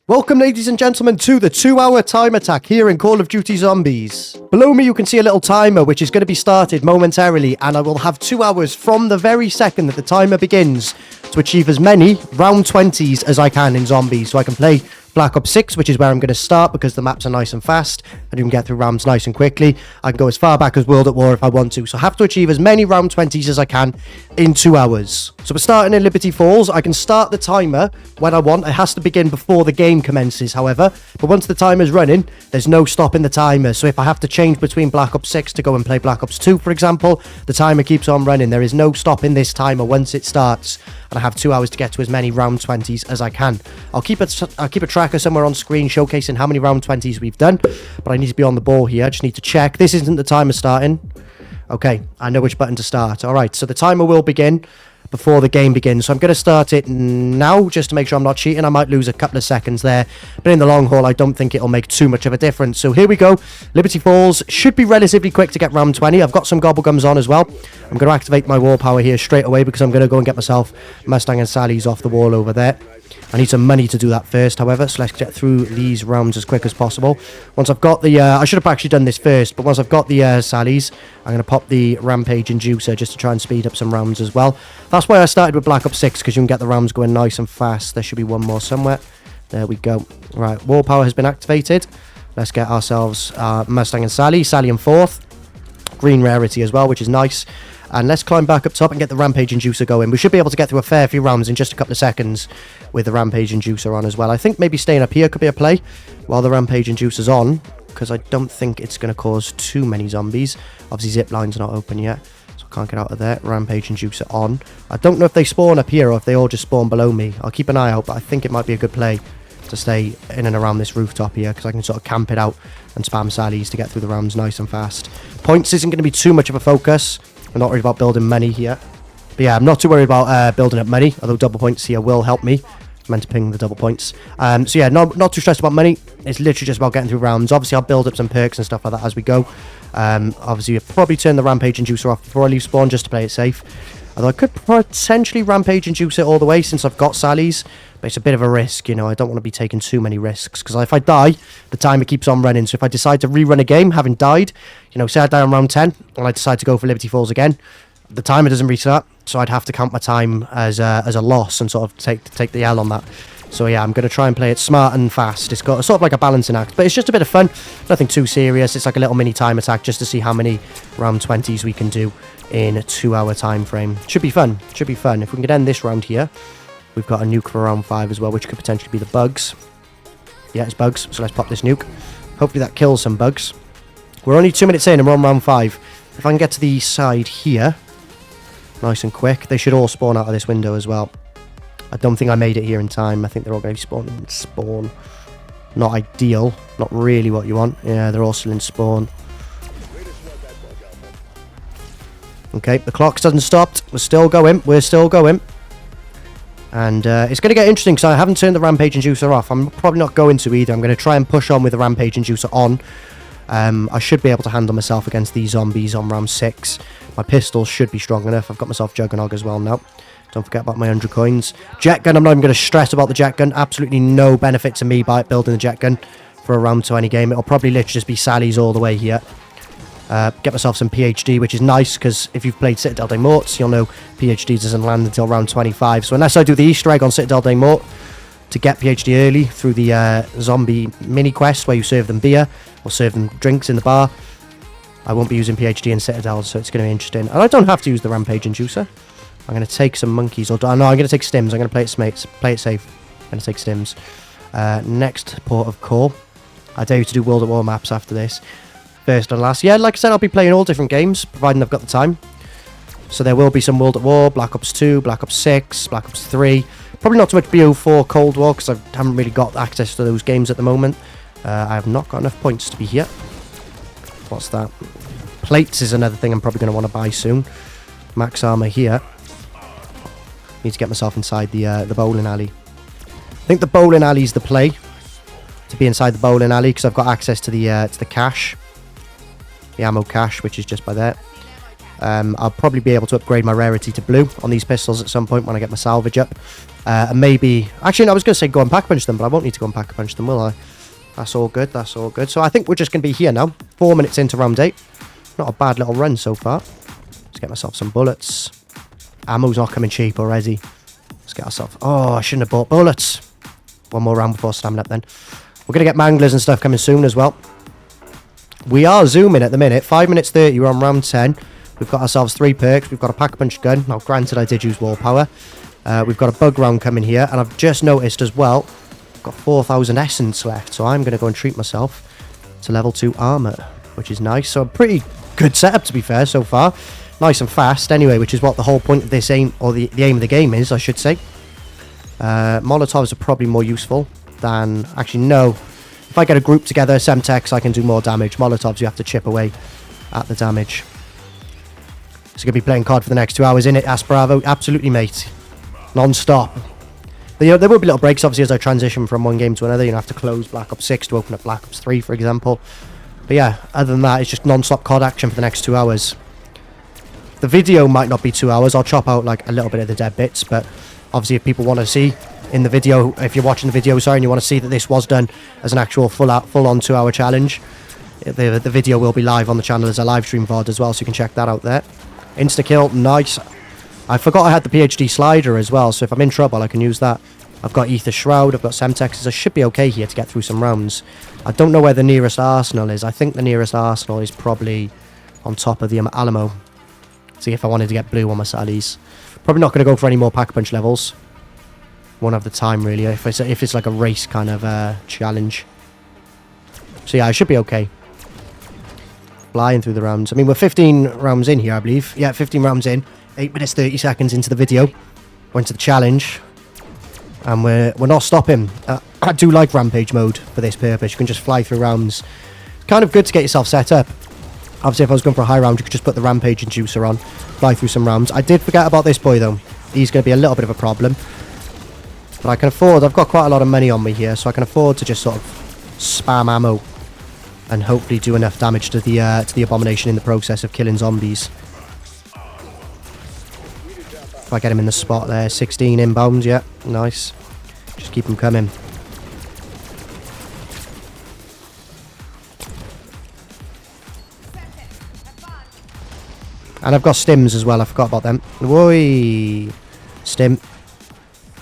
Welcome, ladies and gentlemen, to the 2-hour time attack here in Call of Duty Zombies. Below me, you can see a little timer, which is going to be started momentarily, and I will have 2 hours from the very second that the timer begins to achieve as many round 20s as I can in Zombies, so I can play Black Ops 6, which is where I'm going to start because the maps are nice and fast and you can get through rounds nice and quickly. I can go as far back as World at War if I want to, so I have to achieve as many round 20s as I can in 2 hours. So we're starting in Liberty Falls. I can start the timer when I want. It has to begin before the game commences, however, but once the timer's running, there's no stopping the timer. So if I have to change between Black Ops 6 to go and play Black Ops 2, for example, the timer keeps on running. There is no stopping this timer once it starts, and I have 2 hours to get to as many round 20s as I can. I'll keep a tracker somewhere on screen showcasing how many round 20s we've done, but I need to be on the ball here. I just need to check. This isn't the timer starting. Okay, I know which button to start. All right, so the timer will begin before the game begins. So I'm going to start it now just to make sure I'm not cheating. I might lose a couple of seconds there, but in the long haul, I don't think it'll make too much of a difference. So here we go. Liberty Falls should be relatively quick to get round 20. I've got some gobblegums on as well. I'm going to activate my wall power here straight away because I'm going to go and get myself Mustang and Sally's off the wall over there. I need some money to do that first, however, so let's get through these rounds as quick as possible. Once I've got the... I should have actually done this first, but once I've got the Sally's, I'm going to pop the Rampage Inducer just to try and speed up some rounds as well. That's why I started with Black Ops 6, because you can get the rounds going nice and fast. There should be one more somewhere. There we go. Right, wall power has been activated. Let's get ourselves Mustang and Sally. Sally in 4th. Green rarity as well, which is nice. And let's climb back up top and get the Rampage Inducer going. We should be able to get through a fair few rounds in just a couple of seconds with the Rampage Inducer on as well. I think maybe staying up here could be a play while the Rampage Inducer's on, because I don't think it's going to cause too many zombies. Obviously, zip line's not open yet, so I can't get out of there. Rampage Inducer on. I don't know if they spawn up here or if they all just spawn below me. I'll keep an eye out, but I think it might be a good play to stay in and around this rooftop here, because I can sort of camp it out and spam Sally's to get through the rounds nice and fast. Points isn't going to be too much of a focus. I'm not worried about building money here. But yeah, I'm not too worried about building up money, although double points here will help me. I'm meant to ping the double points. So yeah, not too stressed about money. It's literally just about getting through rounds. Obviously, I'll build up some perks and stuff like that as we go. Obviously, you'll probably turn the Rampage Inducer off before I leave spawn just to play it safe. Although I could potentially Rampage Induce it all the way since I've got Sally's. But it's a bit of a risk, you know. I don't want to be taking too many risks, because if I die, the timer keeps on running. So if I decide to rerun a game, having died, you know, say I die on round 10, and I decide to go for Liberty Falls again, the timer doesn't restart, so I'd have to count my time as a loss and sort of take the L on that. So yeah, I'm going to try and play it smart and fast. It's got sort of like a balancing act, but it's just a bit of fun. Nothing too serious. It's like a little mini time attack just to see how many round 20s we can do in a 2-hour time frame. Should be fun. Should be fun. If we can get end this round here, we've got a nuke for round 5 as well, which could potentially be the bugs. Yeah, it's bugs, so let's pop this nuke. Hopefully that kills some bugs. We're only 2 minutes in and we're on round 5. If I can get to the side here, nice and quick, they should all spawn out of this window as well. I don't think I made it here in time. I think they're all going to be spawning in spawn. Not ideal. Not really what you want. Yeah, they're all still in spawn. Okay, the clock hasn't stopped. We're still going. We're still going. And it's going to get interesting because I haven't turned the Rampage Inducer off. I'm probably not going to either. I'm going to try and push on with the Rampage Inducer on. I should be able to handle myself against these zombies on round 6. My pistol should be strong enough. I've got myself Juggernog as well now. Don't forget about my 100 coins. Jet gun, I'm not even going to stress about the jet gun. Absolutely no benefit to me by building the jet gun for a round 20 game. It'll probably literally just be Sally's all the way here. Get myself some PhD, which is nice, because if you've played Citadelle des Morts, you'll know PhD doesn't land until round 25. So unless I do the Easter egg on Citadelle des Morts to get PhD early through the zombie mini quest where you serve them beer or serve them drinks in the bar, I won't be using PhD in Citadelle, so it's going to be interesting. And I don't have to use the Rampage Inducer. I'm going to take some monkeys, or no, I'm going to take stims. I'm going to play it safe. I'm going to take stims. Next port of call. I dare you to do World at War maps after this. First and last. Yeah, like I said, I'll be playing all different games, providing I've got the time. So there will be some World at War, Black Ops 2, Black Ops 6, Black Ops 3. Probably not too much BO4 Cold War, because I haven't really got access to those games at the moment. I have not got enough points to be here. What's that? Plates is another thing I'm probably going to want to buy soon. Max armor here. Need to get myself inside the bowling alley. I think the bowling alley is the play. To be inside the bowling alley, because I've got access to the cache. The ammo cache, which is just by there. I'll probably be able to upgrade my rarity to blue on these pistols at some point when I get my salvage up. And maybe... Actually, no, I was going to say go and pack punch them, but I won't need to go and pack punch them, will I? That's all good, that's all good. So I think we're just going to be here now. 4 minutes into round 8. Not a bad little run so far. Let's get myself some bullets. Ammo's not coming cheap already. Let's get ourselves... Oh, I shouldn't have bought bullets. One more round before slamming up then. We're going to get manglers and stuff coming soon as well. We are zooming at the minute. 5 minutes 30, we're on round 10. We've got ourselves 3 perks. We've got a pack-a-punch gun. Now, granted, I did use wall power. We've got a bug round coming here. And I've just noticed as well, I've got 4,000 essence left. So I'm going to go and treat myself to level 2 armor, which is nice. So a pretty good setup, to be fair, so far. Nice and fast, anyway, which is what the whole point of this aim, or the aim of the game is, I should say. Molotovs are probably more useful than... Actually, no. If I get a group together, Semtex, I can do more damage. Molotovs, you have to chip away at the damage. So going to be playing COD for the next 2 hours, innit, Asparavo? Absolutely, mate. Non-stop. There will be little breaks, obviously, as I transition from one game to another. You know, I have to close Black Ops 6 to open up Black Ops 3, for example. But yeah, other than that, it's just non-stop COD action for the next 2 hours. The video might not be 2 hours. I'll chop out, like, a little bit of the dead bits, but obviously if people want to see in the video, if you're watching the video, sorry, and you want to see that this was done as an actual full-on 2 hour challenge, the video will be live on the channel as a live stream VOD as well, so you can check that out there. Insta-kill, nice. I forgot I had the PhD slider as well, so if I'm in trouble, I can use that. I've got Ether Shroud, I've got Semtexes. I should be okay here to get through some rounds. I don't know where the nearest arsenal is. I think the nearest arsenal is probably on top of the Alamo. See if I wanted to get blue on my Sallies. Probably not going to go for any more pack-a-punch levels. Won't have the time, really, if it's like a race kind of challenge. So yeah, I should be okay. Flying through the rounds. I mean, we're 15 rounds in here, I believe. Yeah, 15 rounds in. 8 minutes 30 seconds into the video. We're into the challenge. And we're not stopping. I do like rampage mode for this purpose. You can just fly through rounds. It's kind of good to get yourself set up. Obviously, if I was going for a high round, you could just put the rampage inducer on. Fly through some rounds. I did forget about this boy, though. He's going to be a little bit of a problem. But I can afford... I've got quite a lot of money on me here, so I can afford to just sort of spam ammo. And hopefully do enough damage to the abomination in the process of killing zombies. If I get him in the spot there. 16 inbounds, yeah. Nice. Just keep him coming. And I've got stims as well. I forgot about them. Whoa. Stim.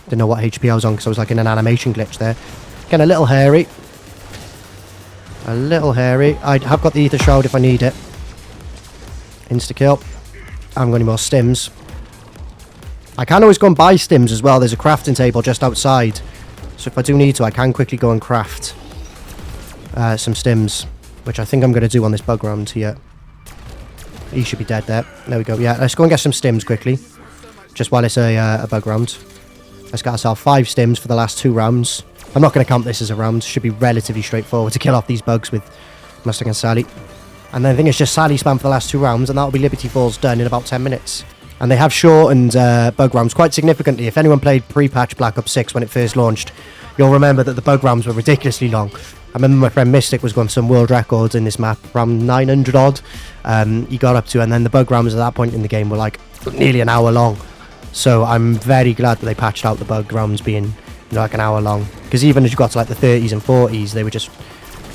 Didn't know what HP I was on because I was like in an animation glitch there. Getting a little hairy. A little hairy. I have got the Ether Shroud if I need it. Insta-kill. I haven't got any more stims. I can always go and buy stims as well. There's a crafting table just outside. So if I do need to, I can quickly go and craft some stims. Which I think I'm going to do on this bug round here. He should be dead there. There we go. Yeah, let's go and get some stims quickly. Just while it's a bug round. Let's get ourselves 5 stims for the last 2 rounds. I'm not going to count this as a round. Should be relatively straightforward to kill off these bugs with Mustang and Sally. And then I think it's just Sally spam for the last 2 rounds, and that'll be Liberty Falls done in about 10 minutes. And they have shortened bug rounds quite significantly. If anyone played pre-patch Black Ops 6 when it first launched, you'll remember that the bug rounds were ridiculously long. I remember my friend Mystic was going for some world records in this map, around 900 odd. He got up to, and then the bug rounds at that point in the game were like nearly an hour long. So I'm very glad that they patched out the bug rounds being, you know, like an hour long. Because even as you got to like the 30s and 40s, they were just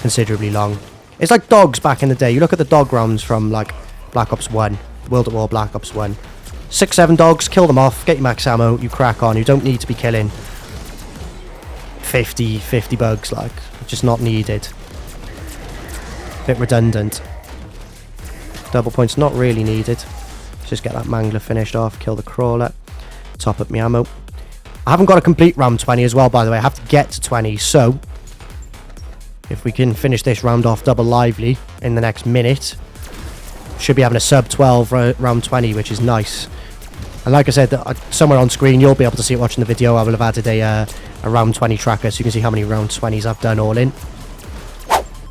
considerably long. It's like dogs back in the day. You look at the dog rounds from like Black Ops 1, World at War Black Ops 1. 6-7 dogs, kill them off, get your max ammo, you crack on. You don't need to be killing 50 bugs, like, just not needed. Bit redundant. Double points not really needed. Let's just get that mangler finished off, kill the crawler, top up my ammo. I haven't got a complete round 20 as well, by the way. I have to get to 20, so if we can finish this round off double lively in the next minute, should be having a sub 12 round 20, which is nice. And like I said, somewhere on screen you'll be able to see it watching the video. I will have added a round 20 tracker so you can see how many round 20s I've done all in.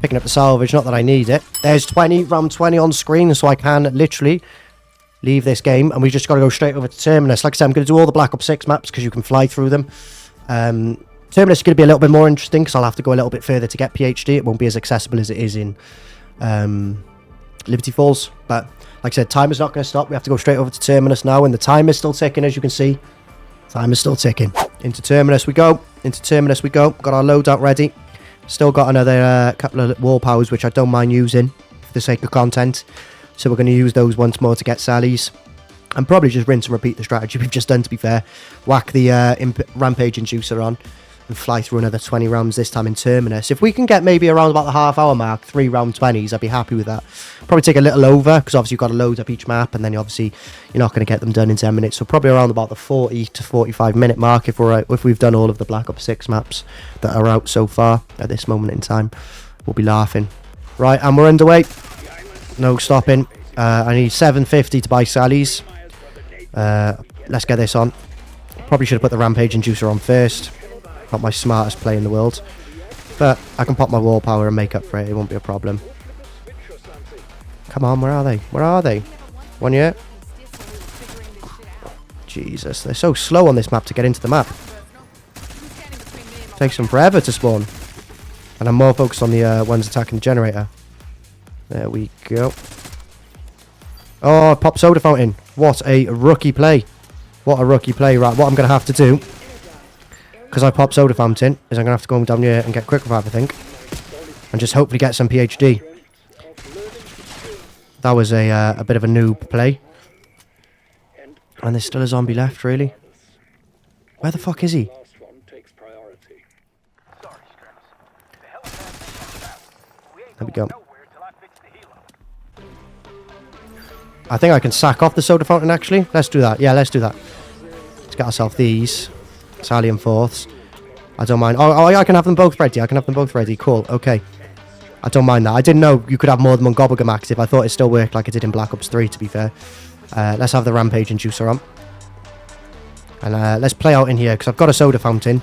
Picking up the salvage, not that I need it. There's 20, round 20 on screen, so I can literally leave this game, and we just got to go straight over to Terminus. Like I said, I'm going to do all the Black Ops 6 maps because you can fly through them. Terminus is going to be a little bit more interesting because I'll have to go a little bit further to get PhD. It won't be as accessible as it is in Liberty Falls. But like I said, timer's not going to stop. We have to go straight over to Terminus now, and the timer's still ticking, as you can see. Timer's still ticking. Into Terminus we go. Into Terminus we go. Got our loadout ready. Still got another couple of wall powers, which I don't mind using for the sake of content. So we're going to use those once more to get Sally's. And probably just rinse and repeat the strategy we've just done, to be fair. Whack the Rampage Inducer on and fly through another 20 rounds, this time in Terminus. If we can get maybe around about the half-hour mark, 3 round 20s, I'd be happy with that. Probably take a little over, because obviously you've got to load up each map, and then you're not going to get them done in 10 minutes. So probably around about the 40 to 45 minute mark if we've done all of the Black Ops 6 maps that are out so far at this moment in time. We'll be laughing. Right, and we're underway. No stopping. I need 750 to buy Sally's. Let's get this on. Probably should have put the Rampage Inducer on first. Not my smartest play in the world, but I can pop my wall power and make up for it. It won't be a problem. Come on, where are they? Where are they? One yet? Jesus, they're so slow on this map to get into the map. Takes them forever to spawn. And I'm more focused on the ones attacking the generator. There we go. Oh, pop soda fountain. What a rookie play. What a rookie play. Right, what I'm going to have to do, because I pop soda fountain, is I'm going to have to go down here and get quick revive, I think. And just hopefully get some PhD. That was a bit of a noob play. And there's still a zombie left, really. Where the fuck is he? There we go. I think I can sack off the soda fountain, actually. Let's do that. Yeah, let's do that. Let's get ourselves these. Sally and fourths. I don't mind. Oh, I can have them both ready. I can have them both ready. Cool. Okay. I don't mind that. I didn't know you could have more than one Gobblegum active. I thought it still worked like it did in Black Ops 3, to be fair. Let's have the Rampage Inducer on. And let's play out in here, because I've got a soda fountain.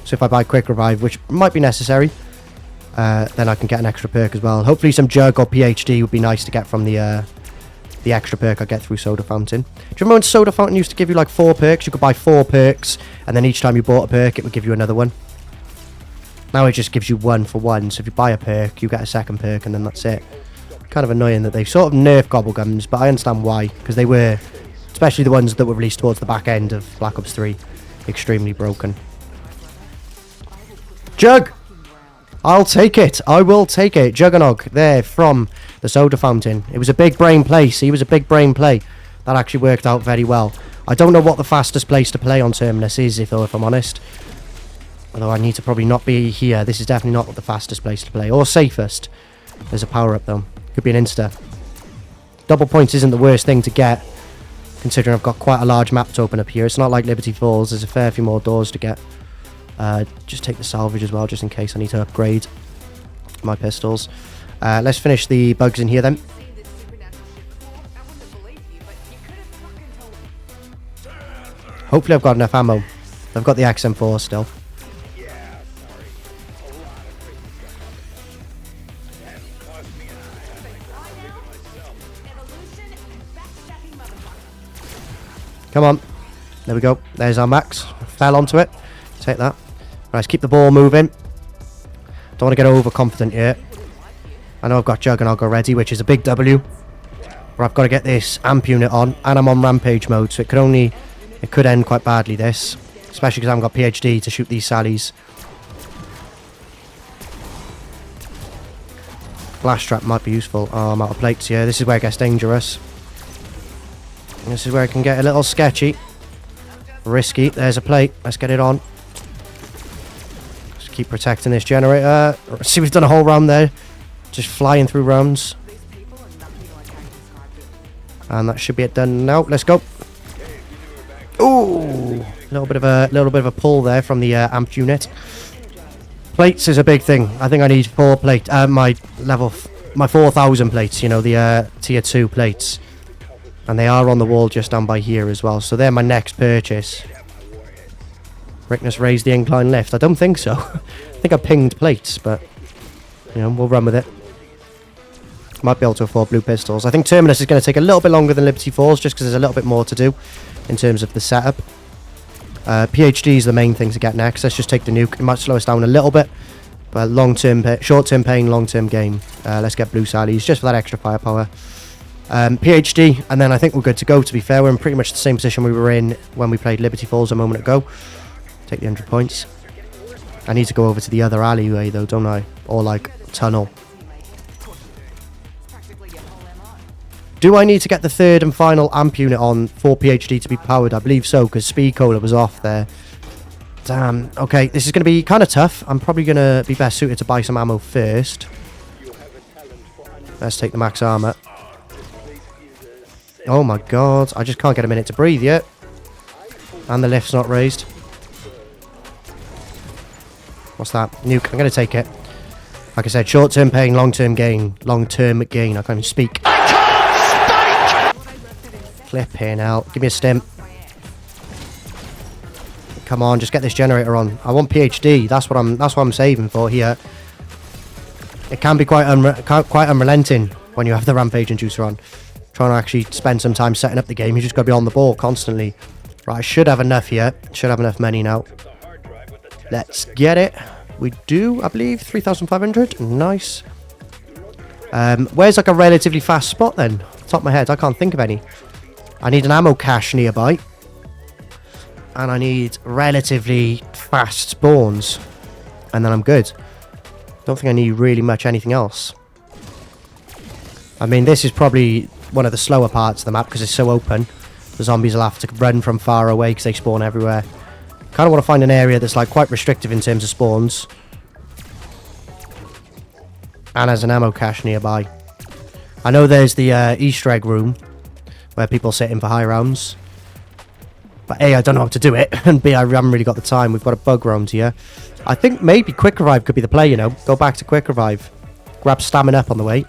So if I buy quick revive, which might be necessary, then I can get an extra perk as well. Hopefully some Jug or PhD would be nice to get from the extra perk I get through soda fountain. Do you remember when soda fountain used to give you like 4 perks? You could buy 4 perks, and then each time you bought a perk, it would give you another one. Now it just gives you 1 for 1. So if you buy a perk, you get a second perk, and then that's it. Kind of annoying that they've sort of nerfed Gobblegums, but I understand why, because they were, especially the ones that were released towards the back end of Black Ops 3, extremely broken. Jug! I'll take it. I will take it. Juggernog there from the soda fountain. It was a big brain play. See, it was a big brain play. That actually worked out very well. I don't know what the fastest place to play on Terminus is, if I'm honest. Although I need to probably not be here. This is definitely not the fastest place to play. Or safest. There's a power-up, though. Could be an insta. Double points isn't the worst thing to get, considering I've got quite a large map to open up here. It's not like Liberty Falls. There's a fair few more doors to get. Just take the salvage as well, just in case I need to upgrade my pistols. Let's finish the bugs in here then. Hopefully I've got enough ammo. I've got the XM4 still. Come on. There we go. There's our max. Fell onto it. Take that. Right, let's keep the ball moving. Don't want to get overconfident yet. I know I've got Juggernog already, which is a big W. But I've got to get this amp unit on, and I'm on rampage mode, so it could end quite badly, this. Especially because I haven't got PhD to shoot these Sallys. Blast trap might be useful. Oh, I'm out of plates here. This is where it gets dangerous. This is where it can get a little sketchy. Risky. There's a plate. Let's get it on. Just keep protecting this generator. See, we've done a whole round there. Just flying through rounds. And that should be it done now. Let's go. Ooh, a little bit of a pull there from the amp unit. Plates is a big thing. I think I need 4 plates. My 4,000 plates. You know, the tier 2 plates. And they are on the wall just down by here as well. So they're my next purchase. Ricktness raised the incline lift. I don't think so. I think I pinged plates, but you know, we'll run with it. Might be able to afford blue pistols. I think Terminus is going to take a little bit longer than Liberty Falls, just because there's a little bit more to do in terms of the setup. PhD is the main thing to get next. Let's just take the nuke. It might slow us down a little bit, But short-term pain, long-term gain. Let's get blue Sally's just for that extra firepower. PhD, and then I think we're good to go, to be fair. We're in pretty much the same position we were in when we played Liberty Falls a moment ago. Take the 100 points. I need to go over to the other alleyway, though, don't I? Or, like, tunnel. Do I need to get the third and final amp unit on for PhD to be powered? I believe so, because Speed Cola was off there. Damn. Okay, this is going to be kind of tough. I'm probably going to be best suited to buy some ammo first. Let's take the max armor. Oh my god, I just can't get a minute to breathe yet. And the lift's not raised. What's that? Nuke. I'm going to take it. Like I said, short-term pain, long-term gain. Long-term gain. I can't even speak. Flipping out. Give me a stim. Come on, just get this generator on. I want PhD. That's what I'm saving for here. It can be quite unrelenting when you have the rampage inducer on. Trying to actually spend some time setting up the game. You just got to be on the ball constantly. Right, I should have enough here. Should have enough money now. Let's get it. We do, I believe, 3,500. Nice. Where's like a relatively fast spot then? Top of my head, I can't think of any. I need an ammo cache nearby. And I need relatively fast spawns. And then I'm good. Don't think I need really much anything else. I mean, this is probably one of the slower parts of the map because it's so open. The zombies will have to run from far away because they spawn everywhere. Kind of want to find an area that's like quite restrictive in terms of spawns. And has an ammo cache nearby. I know there's the Easter egg room where people sit in for high rounds. But A, I don't know how to do it. And B, I haven't really got the time. We've got a bug round here. I think maybe Quick Revive could be the play, you know. Go back to Quick Revive. Grab Stamina up on the way.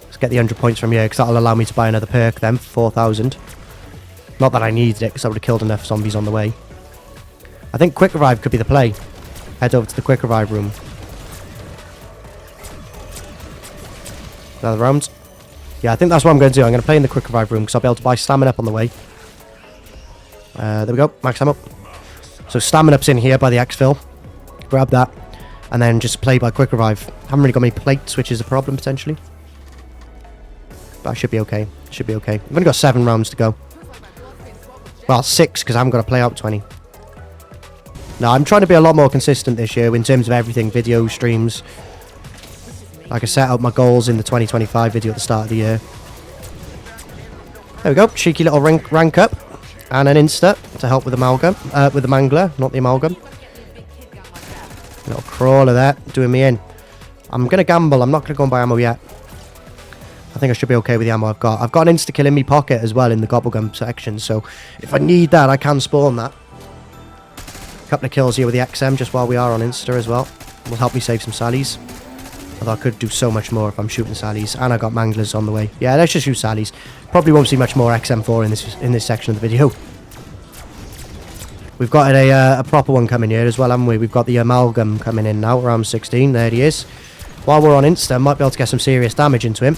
Let's get the 100 points from here because that'll allow me to buy another perk then for 4,000. Not that I needed it because I would have killed enough zombies on the way. I think Quick Revive could be the play. Head over to the Quick Revive room. Another round. Yeah, I think that's what I'm going to do. I'm going to play in the Quick Revive room because I'll be able to buy Stamina up on the way. There we go. Max ammo. So Stamina up's in here by the exfil. Grab that. And then just play by Quick Revive. Haven't really got many plates, which is a problem potentially. But I should be okay. Should be okay. I've only got 7 rounds to go. Well, 6 because I haven't got to play out 20. No, I'm trying to be a lot more consistent this year in terms of everything. Video, streams. Like I set out my goals in the 2025 video at the start of the year. There we go. Cheeky little rank up. And an insta to help with the amalgam. With the mangler, not the amalgam. Little crawler there, doing me in. I'm going to gamble. I'm not going to go and buy ammo yet. I think I should be okay with the ammo I've got. I've got an insta-kill in my pocket as well in the gobblegum section. So if I need that, I can spawn that. A couple of kills here with the XM just while we are on insta as well. Will help me save some sallies. Although I could do so much more if I'm shooting sallies. And I got manglers on the way. Yeah, let's just shoot sallies. Probably won't see much more XM4 in this section of the video. We've got a proper one coming here as well, haven't we? We've got the amalgam coming in now, round 16. There he is. While we're on insta, might be able to get some serious damage into him.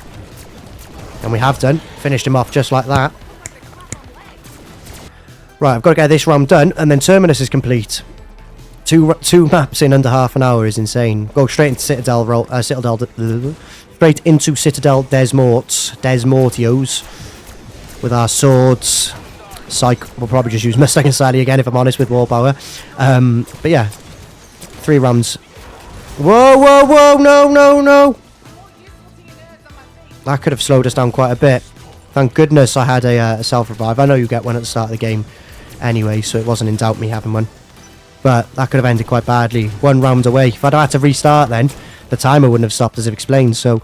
And we have done. Finished him off just like that. Right, I've got to get this round done, and then Terminus is complete. Two maps in under half an hour is insane. Go straight into Citadelle, straight into Citadelle Des Morts, Des Mortios, with our swords. Psych, we'll probably just use Mustang and Sally again if I'm honest with war power. But yeah, 3 rounds. Whoa, whoa, whoa! No, no, no! That could have slowed us down quite a bit. Thank goodness I had a self-revive. I know you get one at the start of the game anyway, so it wasn't in doubt me having one. But that could have ended quite badly. 1 round away. If I'd had to restart then, the timer wouldn't have stopped as I've explained, so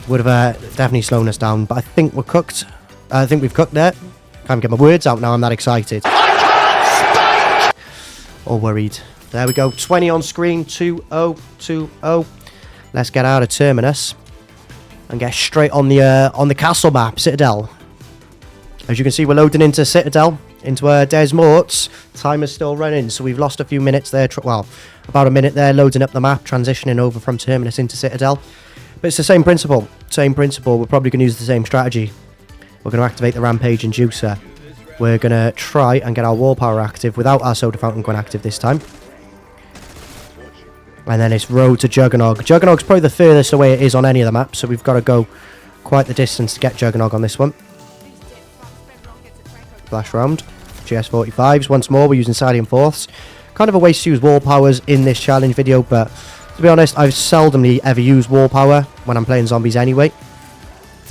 would have definitely slowed us down. But I think we're cooked. I think we've cooked there. Can't get my words out now, I'm that excited. All worried. There we go. 20 on screen. 2-0. 2-0. Let's get out of Terminus and get straight on the castle map, Citadelle. As you can see, we're loading into Citadelle, into Des Morts. Timer's still running, so we've lost a few minutes there. Well, about a minute there, loading up the map, transitioning over from Terminus into Citadelle. But it's the same principle. Same principle. We're probably going to use the same strategy. We're going to activate the rampage inducer. We're going to try and get our war power active without our soda fountain going active this time. And then it's road to Juggernog. Juggernog is probably the furthest away it is on any of the maps, so we've got to go quite the distance to get Juggernog on this one. Flash round. GS45s. Once more, we're using Salium Fourths. Kind of a waste to use wall powers in this challenge video, but to be honest, I've seldomly ever used wall power when I'm playing zombies anyway.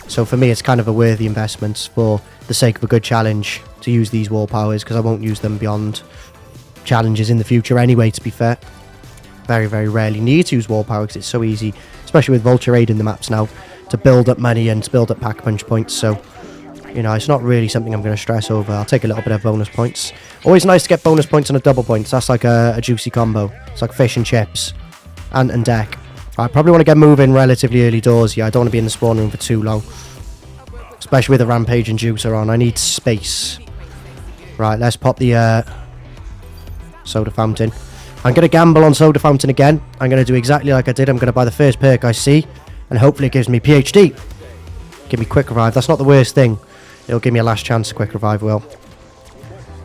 So for me, it's kind of a worthy investment for the sake of a good challenge to use these wall powers, because I won't use them beyond challenges in the future anyway, to be fair. Very, very rarely need to use wall power because it's so easy, especially with Vulture Raid in the maps now, to build up money and to build up pack punch points. So, you know, it's not really something I'm going to stress over. I'll take a little bit of bonus points. Always nice to get bonus points on a double points. That's like a juicy combo. It's like fish and chips. Ant and deck. I probably want to get moving relatively early doors here. I don't want to be in the spawn room for too long. Especially with the rampage and juicer on. I need space. Right, let's pop the soda fountain. I'm going to gamble on soda fountain again. I'm going to do exactly like I did. I'm going to buy the first perk I see. And hopefully it gives me PhD. Give me quick revive. That's not the worst thing. It'll give me a last chance quick revive will.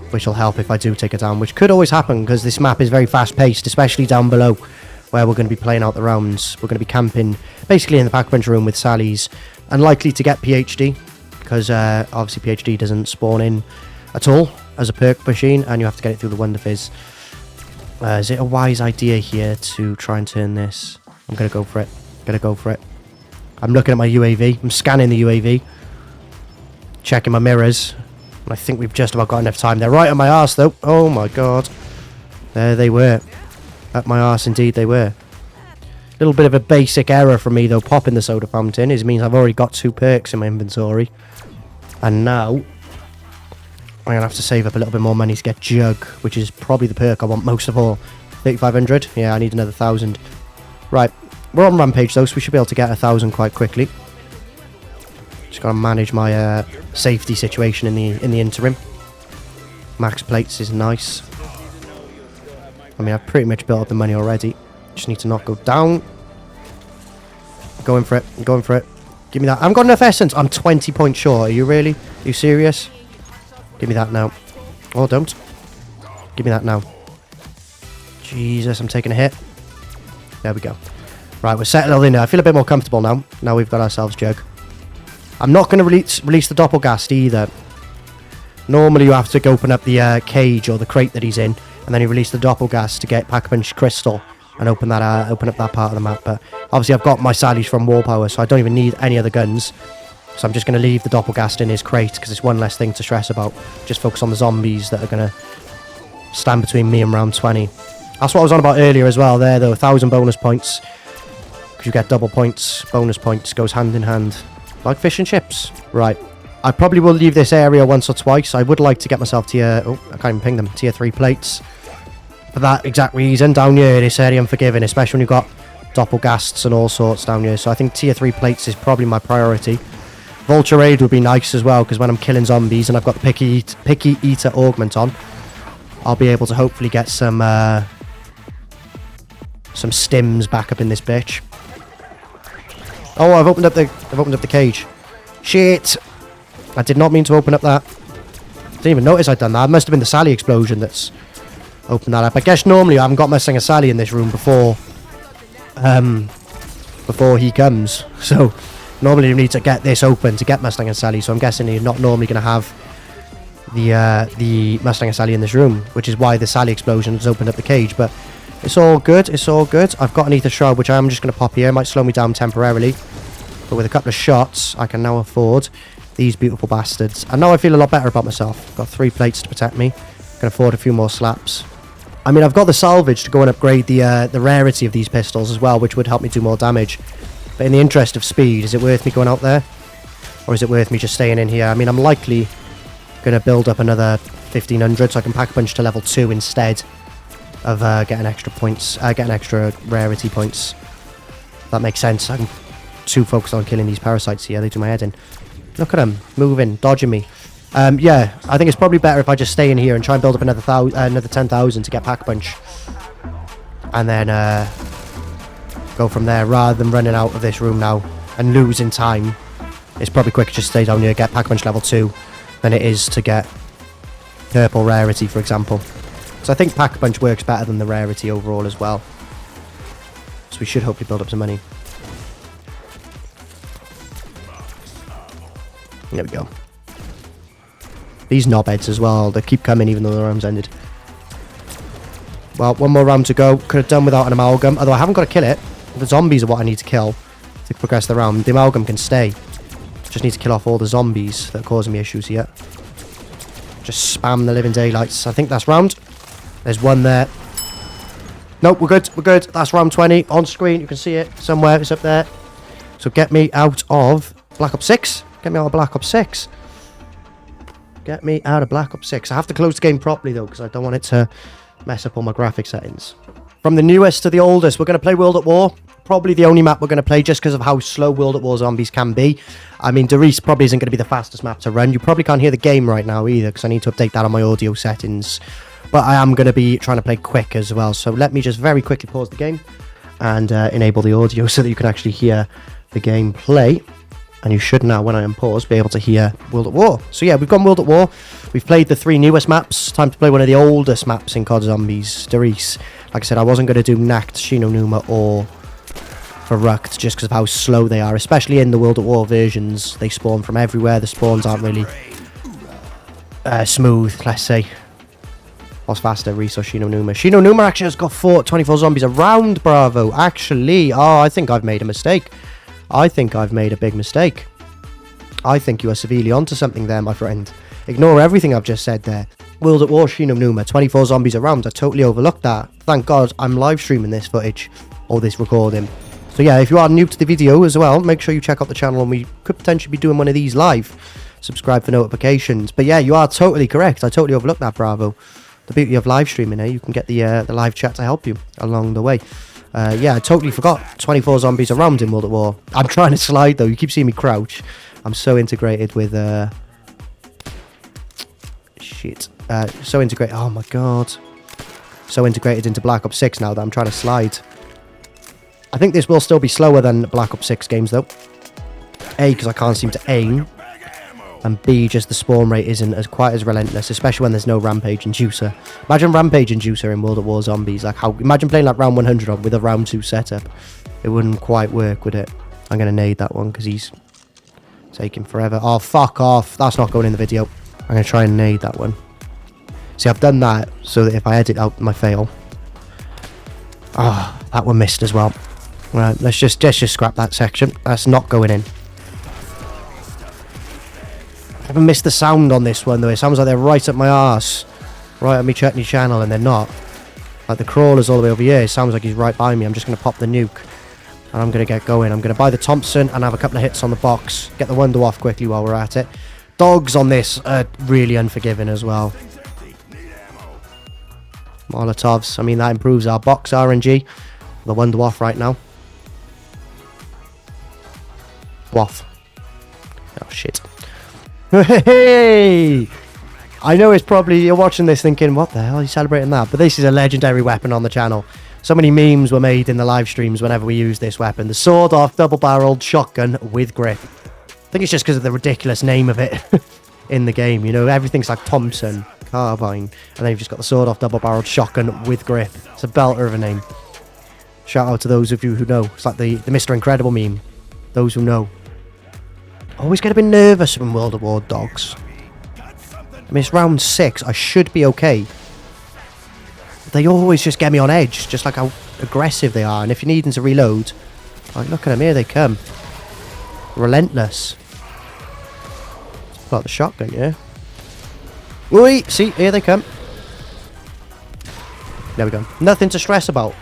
Which will help if I do take it down. Which could always happen because this map is very fast paced. Especially down below. Where we're going to be playing out the rounds. We're going to be camping basically in the pack punch room with Sally's. Unlikely to get PhD. Because obviously PhD doesn't spawn in at all as a perk machine. And you have to get it through the Wonder Fizz. Is it a wise idea here to try and turn this? I'm going to go for it. I'm looking at my UAV. I'm scanning the UAV. Checking my mirrors. And I think we've just about got enough time. They're right on my arse though. Oh my god. There they were. At my arse indeed they were. Little bit of a basic error from me though. Popping the soda fountain. It means I've already got 2 perks in my inventory. And now I'm going to have to save up a little bit more money to get Jug, which is probably the perk I want most of all. 3,500? Yeah, I need another 1,000. Right, we're on Rampage though, so we should be able to get 1,000 quite quickly. Just got to manage my safety situation in the interim. Max plates is nice. I mean, I've pretty much built up the money already. Just need to not go down. Going for it, Give me that. I haven't got enough essence. I'm 20 points short. Are you really? Are you serious? Give me that now. Oh, don't. Give me that now. Jesus, I'm taking a hit. There we go. Right, we're settled in now. I feel a bit more comfortable now. Now we've got ourselves Jug. I'm not going to release the Doppelgast either. Normally you have to go open up the cage or the crate that he's in. And then you release the Doppelgast to get Pack Punch Crystal. And open up that part of the map. But obviously I've got my Sallies from Wall Power. So I don't even need any other guns. So I'm just going to leave the Doppelgast in his crate because it's one less thing to stress about. Just focus on the zombies that are going to stand between me and round 20. That's what I was on about earlier as well there though. 1,000 bonus points. Because you get double points. Bonus points goes hand in hand. Like fish and chips. Right. I probably will leave this area once or twice. I would like to get myself tier... Oh, I can't even ping them. Tier 3 plates. For that exact reason. Down here, this area Unforgiven. Especially when you've got Doppelgasts and all sorts down here. So I think tier 3 plates is probably my priority. Vulture Raid would be nice as well, because when I'm killing zombies and I've got the Picky Eater Augment on, I'll be able to hopefully get some stims back up in this bitch. Oh, I've opened up the cage. Shit! I did not mean to open up that. Didn't even notice I'd done that. It must have been the Sally explosion that's opened that up. I guess normally I haven't got my Singer Sally in this room before he comes. So normally you need to get this open to get Mustang and Sally, so I'm guessing you're not normally going to have the Mustang and Sally in this room, which is why the Sally explosion has opened up the cage. But it's all good, I've got an Ether Shroud, which I'm just going to pop here. It might slow me down temporarily, but with a couple of shots I can now afford these beautiful bastards. And now I feel a lot better about myself. I've got 3 plates to protect me. Can afford a few more slaps. I mean, I've got the salvage to go and upgrade the rarity of these pistols as well, which would help me do more damage. But in the interest of speed, is it worth me going out there? Or is it worth me just staying in here? I mean, I'm likely going to build up another 1,500 so I can pack punch to level 2 instead of getting extra points, getting extra rarity points. That makes sense. I'm too focused on killing these parasites here. They do my head in. Look at them, moving, dodging me. Yeah, I think it's probably better if I just stay in here and try and build up another 10,000 to get pack punch. And then go from there, rather than running out of this room now and losing time. It's probably quicker just stay down here, get pack punch level 2 than it is to get purple rarity, for example. So I think pack punch works better than the rarity overall as well. we should hopefully build up some money. There we go. These knobheads as well, they keep coming even though the round's ended. Well, one more round to go. Could have done without an amalgam, although I haven't got to kill it. The zombies are what I need to kill to progress the round. The amalgam can stay. Just need to kill off all the zombies that are causing me issues here. Just spam the living daylights. I think that's round. There's one there. Nope, we're good. We're good. That's round 20 on screen. You can see it somewhere. It's up there. So get me out of Black Ops 6. Get me out of Black Ops 6. Get me out of Black Ops 6. I have to close the game properly, though, because I don't want it to mess up all my graphic settings. From the newest to the oldest, we're going to play World at War. Probably the only map we're going to play just because of how slow World at War zombies can be. I mean, Doris probably isn't going to be the fastest map to run. You probably can't hear the game right now either because I need to update that on my audio settings. But I am going to be trying to play quick as well. So let me just very quickly pause the game and enable the audio so that you can actually hear the game play. And you should now, when I unpause, be able to hear World at War. So yeah, we've gone World at War. We've played the 3 newest maps. Time to play one of the oldest maps in COD Zombies, Doris. Like I said, I wasn't going to do Nacht, Shino Numa, or Verrucht just because of how slow they are. Especially in the World at War versions. They spawn from everywhere. The spawns aren't really smooth, let's say. What's faster, Reese or Shino Numa? Shino Numa actually has got 24 zombies around Bravo. Actually, I think I've made a mistake. I think I've made a big mistake. I think you are severely onto something there, my friend. Ignore everything I've just said there. World at War, Shino Numa, 24 zombies around. I totally overlooked that. Thank God I'm live streaming this footage, or this recording. So yeah, if you are new to the video as well, make sure you check out the channel and we could potentially be doing one of these live. Subscribe for notifications. But yeah, you are totally correct. I totally overlooked that, Bravo. The beauty of live streaming, you can get the live chat to help you along the way. Yeah, I totally forgot. 24 zombies around in World at War. I'm trying to slide, though. You keep seeing me crouch. I'm so integrated with... Shit. So integrated... Oh, my God. So integrated into Black Ops 6 now that I'm trying to slide. I think this will still be slower than Black Ops 6 games, though. A, because I can't seem to aim. And B, just the spawn rate isn't as quite as relentless, especially when there's no Rampage Inducer. Imagine Rampage Inducer in World at War Zombies. Like how? Imagine playing like round 100 on with a round 2 setup. It wouldn't quite work, would it? I'm going to nade that one because he's taking forever. Oh, fuck off. That's not going in the video. I'm going to try and nade that one. See, I've done that so that if I edit out my fail. Ah, that one missed as well. Right, let's just scrap that section. That's not going in. I haven't missed the sound on this one though. It sounds like they're right up my arse, right at me chutney channel, and they're not. Like the crawler's all the way over here. It sounds like he's right by me. I'm just going to pop the nuke and I'm going to get going. I'm going to buy the Thompson and have a couple of hits on the box. Get the Wonder off quickly while we're at it. Dogs on this are really unforgiving as well. Molotovs. I mean, that improves our box RNG. The Wonder off right now. Waff. Oh shit. Hey! I know it's probably, you're watching this thinking, what the hell are you celebrating that? But this is a legendary weapon on the channel. So many memes were made in the live streams whenever we use this weapon. The sawed-off, double-barreled shotgun with grip. I think it's just because of the ridiculous name of it in the game. You know, everything's like Thompson, carbine, and then you've just got the sawed-off, double-barreled shotgun with grip. It's a belter of a name. Shout out to those of you who know. It's like the Mr. Incredible meme. Those who know. Always get a bit nervous when World at War dogs. I mean, it's round 6. I should be okay. They always just get me on edge, just like how aggressive they are. And if you need them to reload, like, look at them, here they come. Relentless. Pull out the shotgun, yeah. Oi, see, here they come. There we go. Nothing to stress about.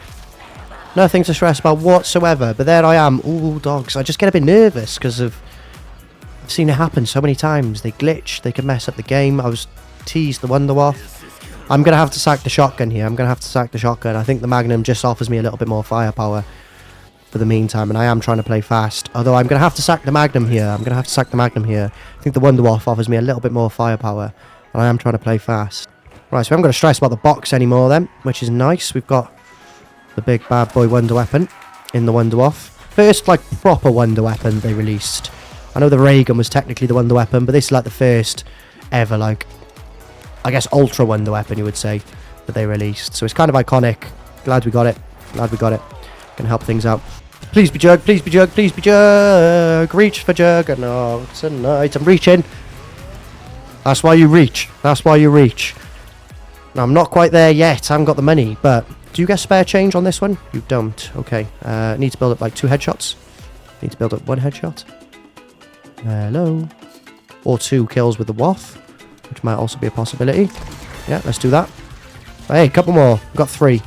Nothing to stress about whatsoever. But there I am. Ooh, dogs. I just get a bit nervous because of... I've seen it happen so many times. They glitch. They can mess up the game. I was teased the Wonder off. I'm going to have to sack the shotgun here. I'm going to have to sack the shotgun. I think the Magnum just offers me a little bit more firepower for the meantime. And I am trying to play fast. Although I'm going to have to sack the Magnum here. I'm going to have to sack the Magnum here. I think the Wonder off offers me a little bit more firepower. And I am trying to play fast. Right, so we haven't got to stress about the box anymore then. Which is nice. We've got the big bad boy Wonder weapon in the Wonder off. First, like, proper Wonder weapon they released. I know the ray gun was technically the Wonder weapon, but this is like the first ever, like, I guess Ultra Wonder weapon, you would say, that they released. So it's kind of iconic. Glad we got it. Glad we got it. Can help things out. Please be Jug, please be Jug, please be Jug. Reach for Jug. No, tonight I'm reaching. That's why you reach. That's why you reach. Now, I'm not quite there yet. I haven't got the money, but do you get spare change on this one? You don't. Okay. Need to build up like 2 headshots. Need to build up 1 headshot. Hello. Or 2 kills with the waff, which might also be a possibility. Yeah, let's do that. Hey, a couple more. We've got 3.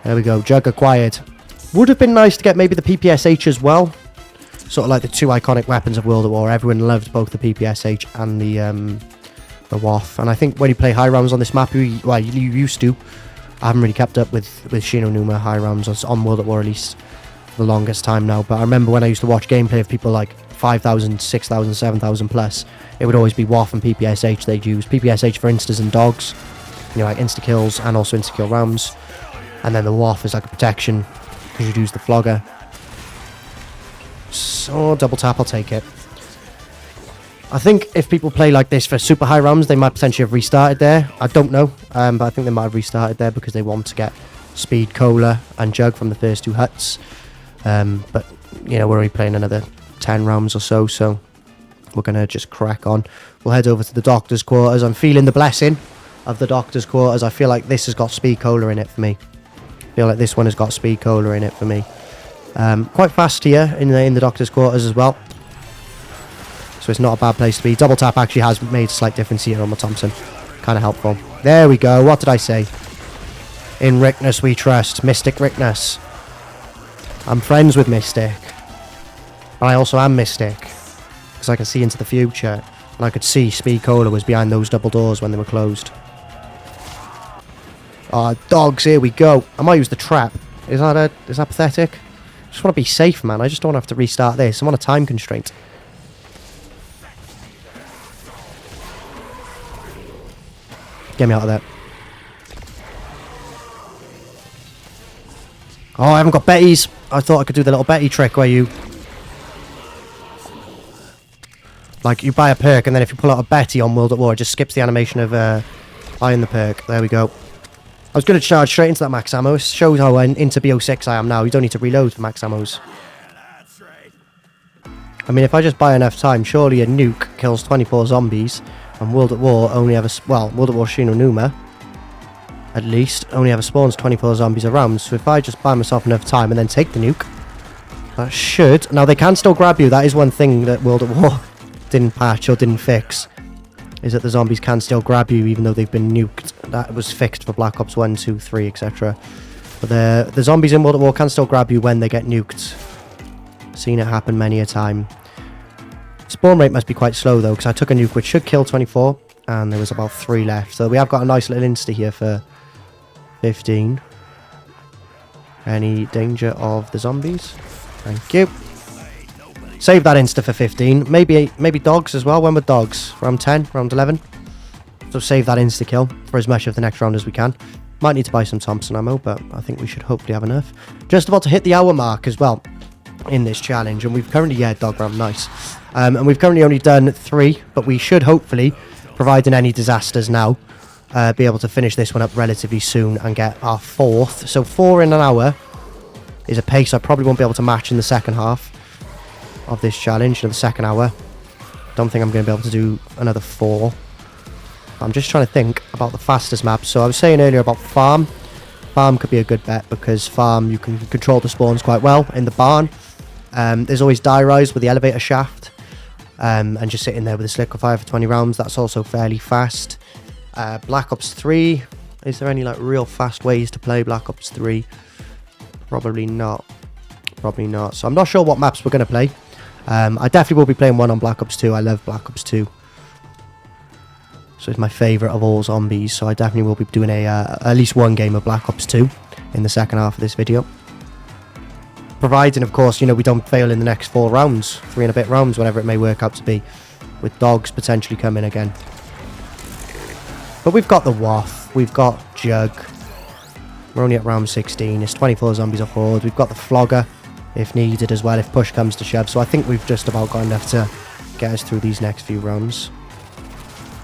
There we go. Jug acquired. Would have been nice to get maybe the PPSH as well. Sort of like the 2 iconic weapons of World at War. Everyone loved both the PPSH and the waff. And I think when you play high rounds on this map, you used to. I haven't really kept up with Shino Numa high rounds on World at War, at least for the longest time now. But I remember when I used to watch gameplay of people like 5,000, 6,000, 7,000 plus, it would always be waff and PPSH they'd use. PPSH for instas and dogs, you know, like insta kills and also insta kill rounds. And then the waff is like a protection because you'd use the flogger. So double tap, I'll take it. I think if people play like this for super high rounds, they might potentially have restarted there. I don't know, but I think they might have restarted there because they want to get speed, cola, and jug from the first 2 huts. But, you know, we're only playing another 10 rounds or so, so we're going to just crack on. We'll head over to the doctor's quarters. I'm feeling the blessing of the doctor's quarters. I feel like this has got speed cola in it for me. I feel like this one has got speed cola in it for me. Quite fast here in the doctor's quarters as well. So it's not a bad place to be. Double tap actually has made a slight difference here on my Thompson. Kind of helpful. There we go. What did I say? In Ricktness we trust. Mystic Ricktness. I'm friends with Mystic. But I also am Mystic. Because I can see into the future. And I could see Speed Cola was behind those double doors when they were closed. Oh, dogs, here we go. I might use the trap. Is that pathetic? I just want to be safe, man. I just don't have to restart this. I'm on a time constraint. Get me out of there. Oh, I haven't got Betty's. I thought I could do the little Betty trick where you... like, you buy a perk, and then if you pull out a Betty on World at War, it just skips the animation of buying the perk. There we go. I was going to charge straight into that max ammo. It shows how into BO6 I am now. You don't need to reload for max ammos. I mean, if I just buy enough time, surely a nuke kills 24 zombies. And World at War only ever... well, World at War Shino Numa, at least, only ever spawns 24 zombies around. So if I just buy myself enough time and then take the nuke, that should... now, they can still grab you. That is one thing that World at War didn't patch or didn't fix. Is that the zombies can still grab you even though they've been nuked. That was fixed for Black Ops 1, 2, 3, etc. But the zombies in World at War can still grab you when they get nuked. Seen it happen many a time. Spawn rate must be quite slow though, because I took a nuke which should kill 24, and there was about 3 left. So we have got a nice little insta here for 15. Any danger of the zombies? Thank you. Save that insta for 15. Maybe dogs as well. When were dogs? Round 10? Round 11? So save that insta kill for as much of the next round as we can. Might need to buy some Thompson ammo, but I think we should hopefully have enough. Just about to hit the hour mark as well in this challenge, and we've currently... yeah, dog round, nice. And we've currently only done 3, but we should hopefully, providing any disasters now, be able to finish this one up relatively soon and get our 4th. So 4 in an hour is a pace I probably won't be able to match in the second half of this challenge, in the second hour. Don't think I'm going to be able to do another 4. I'm just trying to think about the fastest map. So I was saying earlier about farm. Farm could be a good bet because farm, you can control the spawns quite well in the barn. There's always die rise with the elevator shaft. And just sitting there with a slicker fire for 20 rounds. That's also fairly fast. Black Ops 3. Is there any like real fast ways to play Black Ops 3? Probably not. Probably not. So I'm not sure what maps we're going to play. I definitely will be playing one on Black Ops 2. I love Black Ops 2. So it's my favourite of all zombies. So I definitely will be doing at least one game of Black Ops 2 in the second half of this video. Providing, of course, you know, we don't fail in the next 4 rounds. 3 and a bit rounds, whatever it may work out to be. With dogs potentially coming again. But we've got the waff. We've got Jug. We're only at round 16. It's 24 zombies off board. We've got the flogger, if needed as well, if push comes to shove. So I think we've just about got enough to get us through these next few rounds.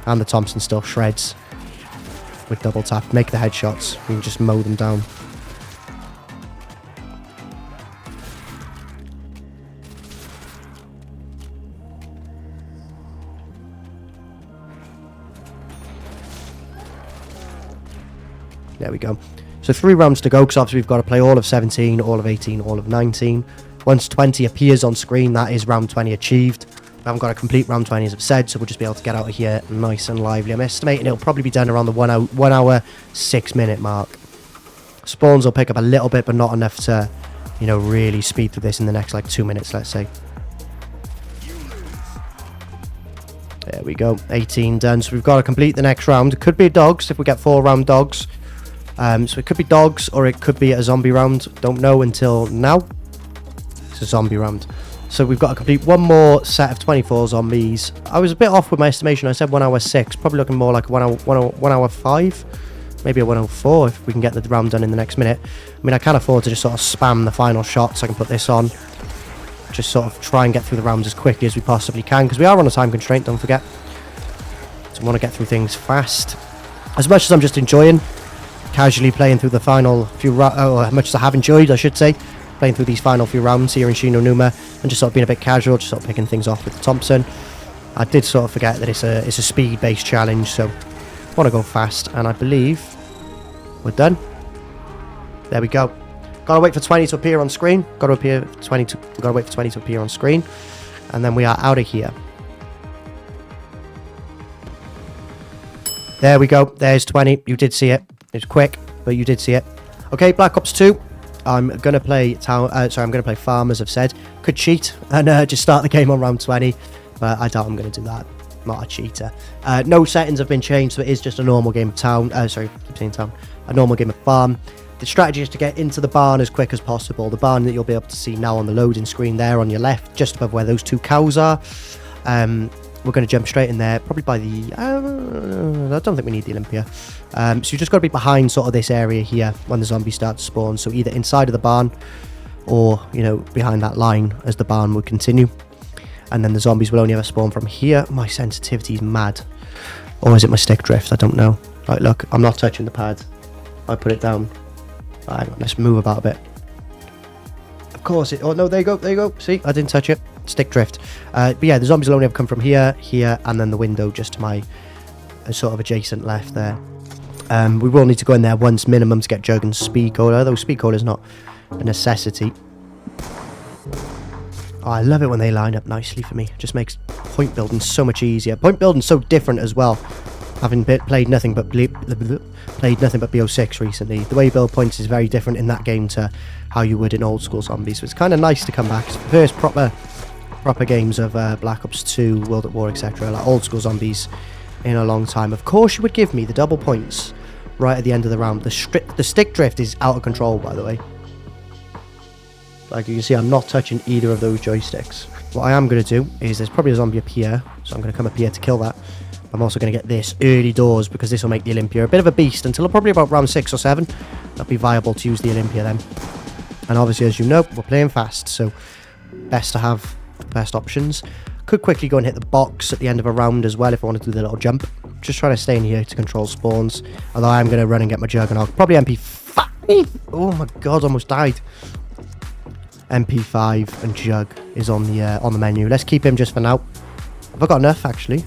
And the Thompson still shreds. With double tap. Make the headshots. We can just mow them down. There we go. So 3 rounds to go, because obviously we've got to play all of 17, all of 18, all of 19. Once 20 appears on screen, that is round 20 achieved. We haven't got a complete round 20, as I've said, so we'll just be able to get out of here nice and lively. I'm estimating it'll probably be done around the 1 hour 6 minute mark. Spawns will pick up a little bit, but not enough to, you know, really speed through this in the next like 2 minutes, let's say. There we go, 18 done. So we've got to complete the next round. It could be dogs if we get 4 round dogs. So it could be dogs or it could be a zombie round. Don't know until now. It's a zombie round. So we've got to complete one more set of 24 zombies. I was a bit off with my estimation. I said 1 hour 6. Probably looking more like 1 hour 5. Maybe a 1 hour 4 if we can get the round done in the next minute. I mean, I can't afford to just sort of spam the final shot, so I can put this on. Just sort of try and get through the rounds as quickly as we possibly can, because we are on a time constraint, don't forget. So we want to get through things fast. As much as I'm just enjoying casually playing through the final few rounds, as much as I have enjoyed, I should say, playing through these final few rounds here in Numa, and just sort of being a bit casual, just sort of picking things off with the Thompson. I did sort of forget that it's a speed-based challenge, so I want to go fast, and I believe we're done. There we go. Gotta wait for 20 to appear on screen. Gotta wait for 20 to appear on screen, and then we are out of here. There we go. There's 20. You did see it. It's quick, but you did see it. Okay, Black Ops 2. I'm gonna play I'm gonna play farm, as I've said. Could cheat and just start the game on round 20, but I doubt I'm gonna do that. Not a cheater. No settings have been changed, so it is just a normal game of town. Sorry, I keep saying town. A normal game of farm. The strategy is to get into the barn as quick as possible. The barn that you'll be able to see now on the loading screen there on your left, just above where those 2 cows are. We're going to jump straight in there, probably by the... I don't think we need the Olympia. So you just got to be behind sort of this area here when the zombies start to spawn. So either inside of the barn or, you know, behind that line as the barn would continue. And then the zombies will only ever spawn from here. My sensitivity is mad. Or is it my stick drift? I don't know. Right, look, I'm not touching the pad. I put it down. Hang on, let's move about a bit. Of course it... Oh, no, there you go, there you go. See, I didn't touch it. Stick drift. But yeah, the zombies will only ever come from here, here, and then the window just to my sort of adjacent left there. We will need to go in there once minimum to get Jug and Speed Cola, though Speed Cola is not a necessity. Oh, I love it when they line up nicely for me. It just makes point building so much easier. Point building so different as well. Having played nothing but BO6 recently, the way you build points is very different in that game to how you would in old school zombies. So it's kind of nice to come back. It's the first proper games of Black Ops 2, World at War, etc. Like old school zombies in a long time. Of course, you would give me the double points right at the end of the round. The stick drift is out of control, by the way. Like you can see, I'm not touching either of those joysticks. What I am going to do is there's probably a zombie up here, so I'm going to come up here to kill that. I'm also going to get this early doors because this will make the Olympia a bit of a beast until probably about round 6 or 7. That'll be viable to use the Olympia then. And obviously, as you know, we're playing fast, so best to have the best options. Could quickly go and hit the box at the end of a round as well if I want to do the little jump. Just trying to stay in here to control spawns. Although I am going to run and get my Jug and I'll probably MP5. Oh my god, almost died. MP5 and Jug is on the menu. Let's keep him just for now. Have I got enough actually?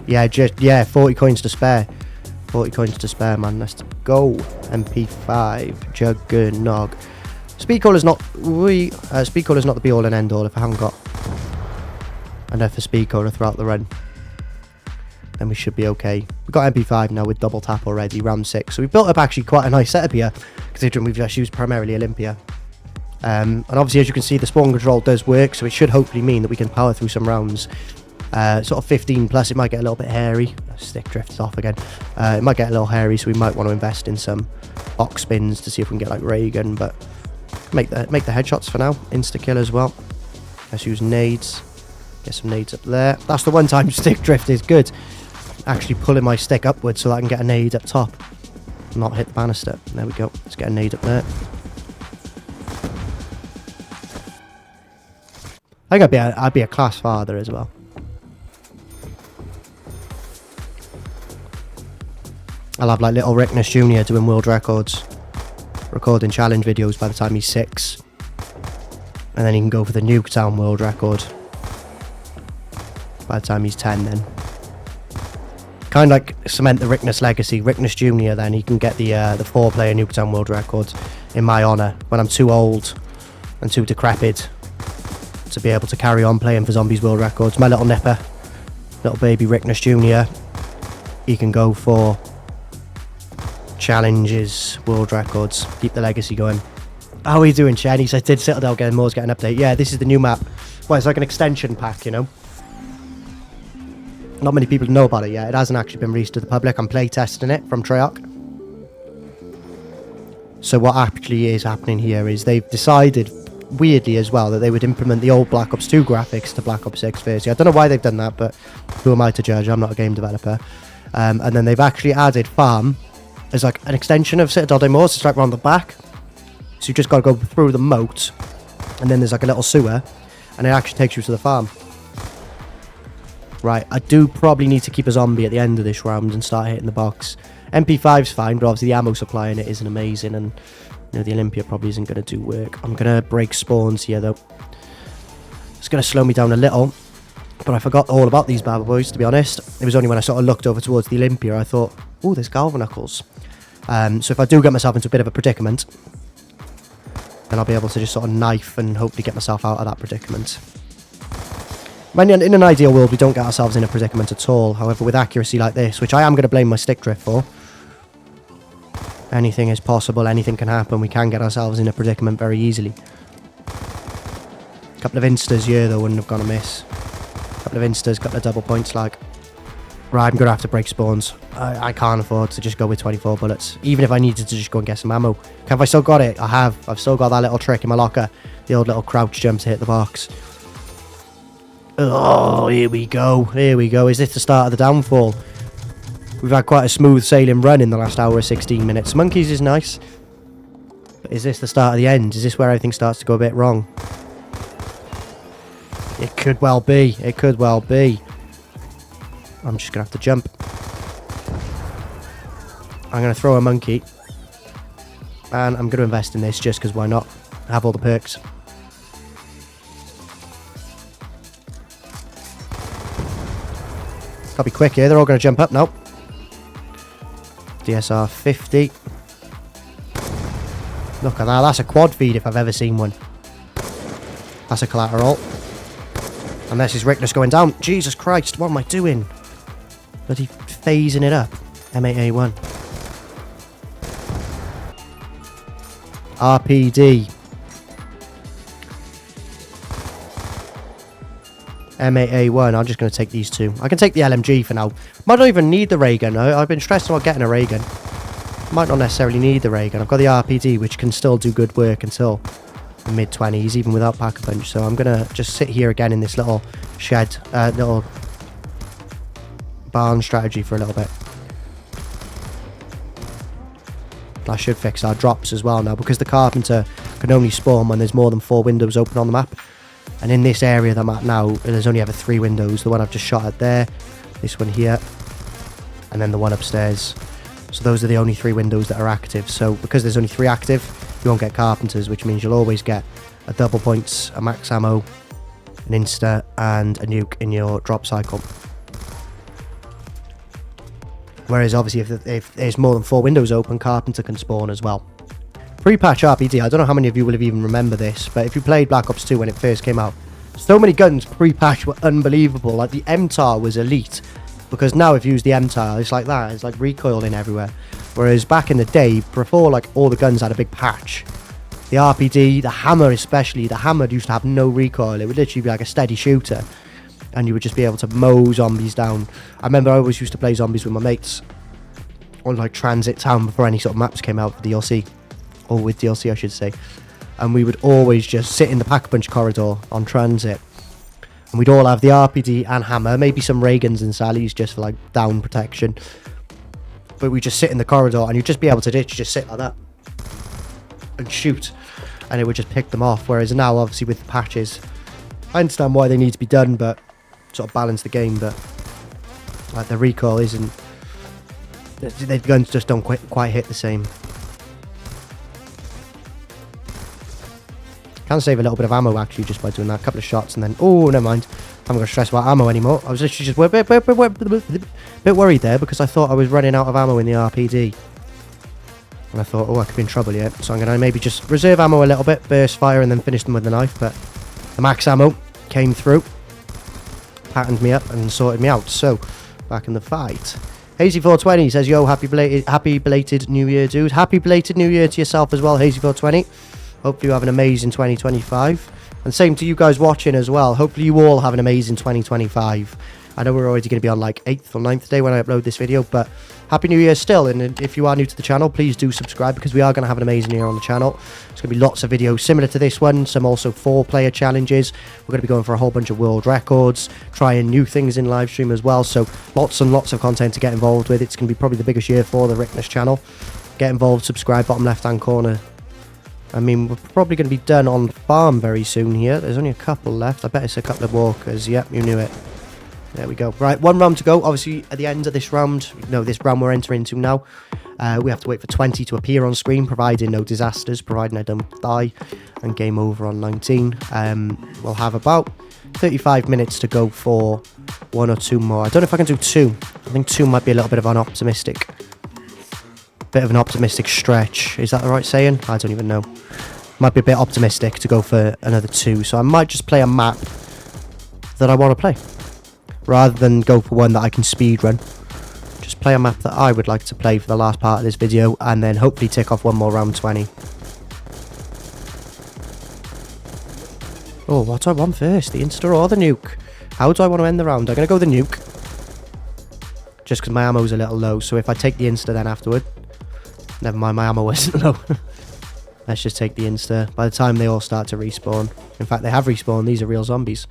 Yeah, 40 coins to spare. 40 coins to spare, man. Let's go. MP5, Juggernog. Speed Cola is not the be all and end all. If I haven't got enough for Speed Cola throughout the run, then we should be okay. We've got MP5 now with double tap already, round 6. So we've built up actually quite a nice setup here, considering we've just used primarily Olympia. And obviously, as you can see, the spawn control does work, so it should hopefully mean that we can power through some rounds. Sort of 15 plus, it might get a little bit hairy. Stick drifts off again. It might get a little hairy, so we might want to invest in some box spins to see if we can get like ray gun, but make the headshots for now. Insta kill as well. Let's use nades. Get some nades up there. That's the one time stick drift is good. Actually pulling my stick upwards so that I can get a nade up top. Not hit the banister. There we go. Let's get a nade up there. I think I'd be a class father as well. I'll have like little Ricktness Jr. doing world records, recording challenge videos by the time he's 6. And then he can go for the Nuketown world record by the time he's 10 then. Kind of like cement the Ricktness legacy. Ricktness Jr. Then he can get the 4-player Nuketown world record in my honour when I'm too old and too decrepit to be able to carry on playing for Zombies world records. My little nipper, little baby Ricktness Jr. He can go for challenges, world records, keep the legacy going. How are you doing, Chen? He said, did Citadelle get more get an update? Yeah, this is the new map. Well, it's like an extension pack, you know. Not many people know about it yet. It hasn't actually been released to the public. I'm playtesting it from Treyarch. So what actually is happening here is they've decided, weirdly as well, that they would implement the old Black Ops 2 graphics to Black Ops 6 version. I don't know why they've done that, but who am I to judge? I'm not a game developer. And then they've actually added farm as like an extension of Citadelle de Morts. It's like around the back. So you just got to go through the moat. And then there's like a little sewer. And it actually takes you to the farm. Right, I do probably need to keep a zombie at the end of this round and start hitting the box. MP5's fine, but obviously the ammo supply in it isn't amazing, and you know, the Olympia probably isn't going to do work. I'm going to break spawns here, though. It's going to slow me down a little, but I forgot all about these bad boys, to be honest. It was only when I sort of looked over towards the Olympia I thought, oh, there's Galvanuckles. So if I do get myself into a bit of a predicament, then I'll be able to just sort of knife and hopefully get myself out of that predicament. In an ideal world, we don't get ourselves in a predicament at all. However, with accuracy like this, which I am going to blame my stick drift for, anything is possible, anything can happen. We can get ourselves in a predicament very easily. A couple of instas here, though, wouldn't have gone amiss. A couple of instas, a couple of double points, like... Right, I'm going to have to break spawns. I can't afford to just go with 24 bullets. Even if I needed to just go and get some ammo. Have I still got it? I have. I've still got that little trick in my locker. The old little crouch jump to hit the box. Oh, here we go. Here we go. Is this the start of the downfall? We've had quite a smooth sailing run in the last hour 16 minutes. Monkeys is nice. But is this the start of the end? Is this where everything starts to go a bit wrong? It could well be. It could well be. I'm just going to have to jump. I'm going to throw a monkey. And I'm going to invest in this just because why not? Have all the perks. Gotta be quick here, they're all going to jump up. Nope. DSR 50. Look at that, that's a quad feed if I've ever seen one. That's a collateral. And this is Ricktness going down. Jesus Christ, what am I doing? Bloody phasing it up. M8A1. RPD. M8A1, I'm just going to take these two. I can take the LMG for now. Might not even need the ray gun. I've been stressed about getting a ray gun. Might not necessarily need the ray gun. I've got the RPD, which can still do good work until the mid-20s, even without Pack-a-Punch. So I'm going to just sit here again in this little shed, little barn strategy for a little bit. That should fix our drops as well now, because the Carpenter can only spawn when there's more than 4 windows open on the map. And in this area that I'm at now, there's only ever 3 windows. The one I've just shot at there, this one here, and then the one upstairs. So those are the only 3 windows that are active. So because there's only 3 active, you won't get Carpenters, which means you'll always get a double points, a max ammo, an insta, and a nuke in your drop cycle. Whereas obviously if there's more than 4 windows open, Carpenter can spawn as well. Pre-patch RPD, I don't know how many of you will have even remember this, but if you played Black Ops 2 when it first came out, so many guns pre-patch were unbelievable. Like the MTAR was elite, because now if you use the MTAR, it's like that, it's like recoiling everywhere. Whereas back in the day, before like all the guns had a big patch, the RPD, the hammer especially, the hammer used to have no recoil. It would literally be like a steady shooter, and you would just be able to mow zombies down. I remember I always used to play zombies with my mates on like Transit Town before any sort of maps came out for DLC. Or with DLC, I should say. And we would always just sit in the Pack-a-Punch corridor on Transit. And we'd all have the RPD and hammer, maybe some ray guns and sallies just for like down protection. But we'd just sit in the corridor and you'd just be able to just sit like that and shoot. And it would just pick them off. Whereas now, obviously, with the patches, I understand why they need to be done, but sort of balance the game. But like the recoil isn't... The guns just don't quite hit the same. Can save a little bit of ammo actually just by doing that. A couple of shots and then... Oh, never mind. I'm going to stress about ammo anymore. I was literally just a bit worried there because I thought I was running out of ammo in the RPD. And I thought, oh, I could be in trouble here. So I'm going to maybe just reserve ammo a little bit, burst fire, and then finish them with the knife. But the max ammo came through, patterned me up, and sorted me out. So, back in the fight. Hazy420 says, yo, happy belated New Year, dude. Happy belated New Year to yourself as well, Hazy420. Hopefully you have an amazing 2025. And same to you guys watching as well. Hopefully you all have an amazing 2025. I know we're already going to be on like 8th or 9th day when I upload this video, but Happy New Year still. And if you are new to the channel, please do subscribe because we are going to have an amazing year on the channel. There's going to be lots of videos similar to this one, some also 4-player challenges. We're going to be going for a whole bunch of world records, trying new things in live stream as well. So lots and lots of content to get involved with. It's going to be probably the biggest year for the Ricktness channel. Get involved, subscribe, bottom left-hand corner. I mean, we're probably going to be done on farm very soon here. There's only a couple left. I bet it's a couple of walkers. Yep, you knew it. There we go. Right, 1 round to go. Obviously, at the end of this round, this round we're entering into now, we have to wait for 20 to appear on screen, providing no disasters, providing I don't die, and game over on 19. We'll have about 35 minutes to go for 1 or 2 more. I don't know if I can do 2. I think 2 might be a little bit of an optimistic stretch. Is that the right saying? I don't even know. Might be a bit optimistic to go for another 2. So I might just play a map that I want to play, rather than go for one that I can speedrun. Just play a map that I would like to play for the last part of this video, and then hopefully tick off one more round 20. Oh, what do I want first? The insta or the nuke? How do I want to end the round? I'm going to go the nuke, just because my ammo's a little low. So if I take the insta then afterward, never mind, my ammo wasn't low. Let's just take the insta. By the time they all start to respawn, in fact they have respawned, these are real zombies.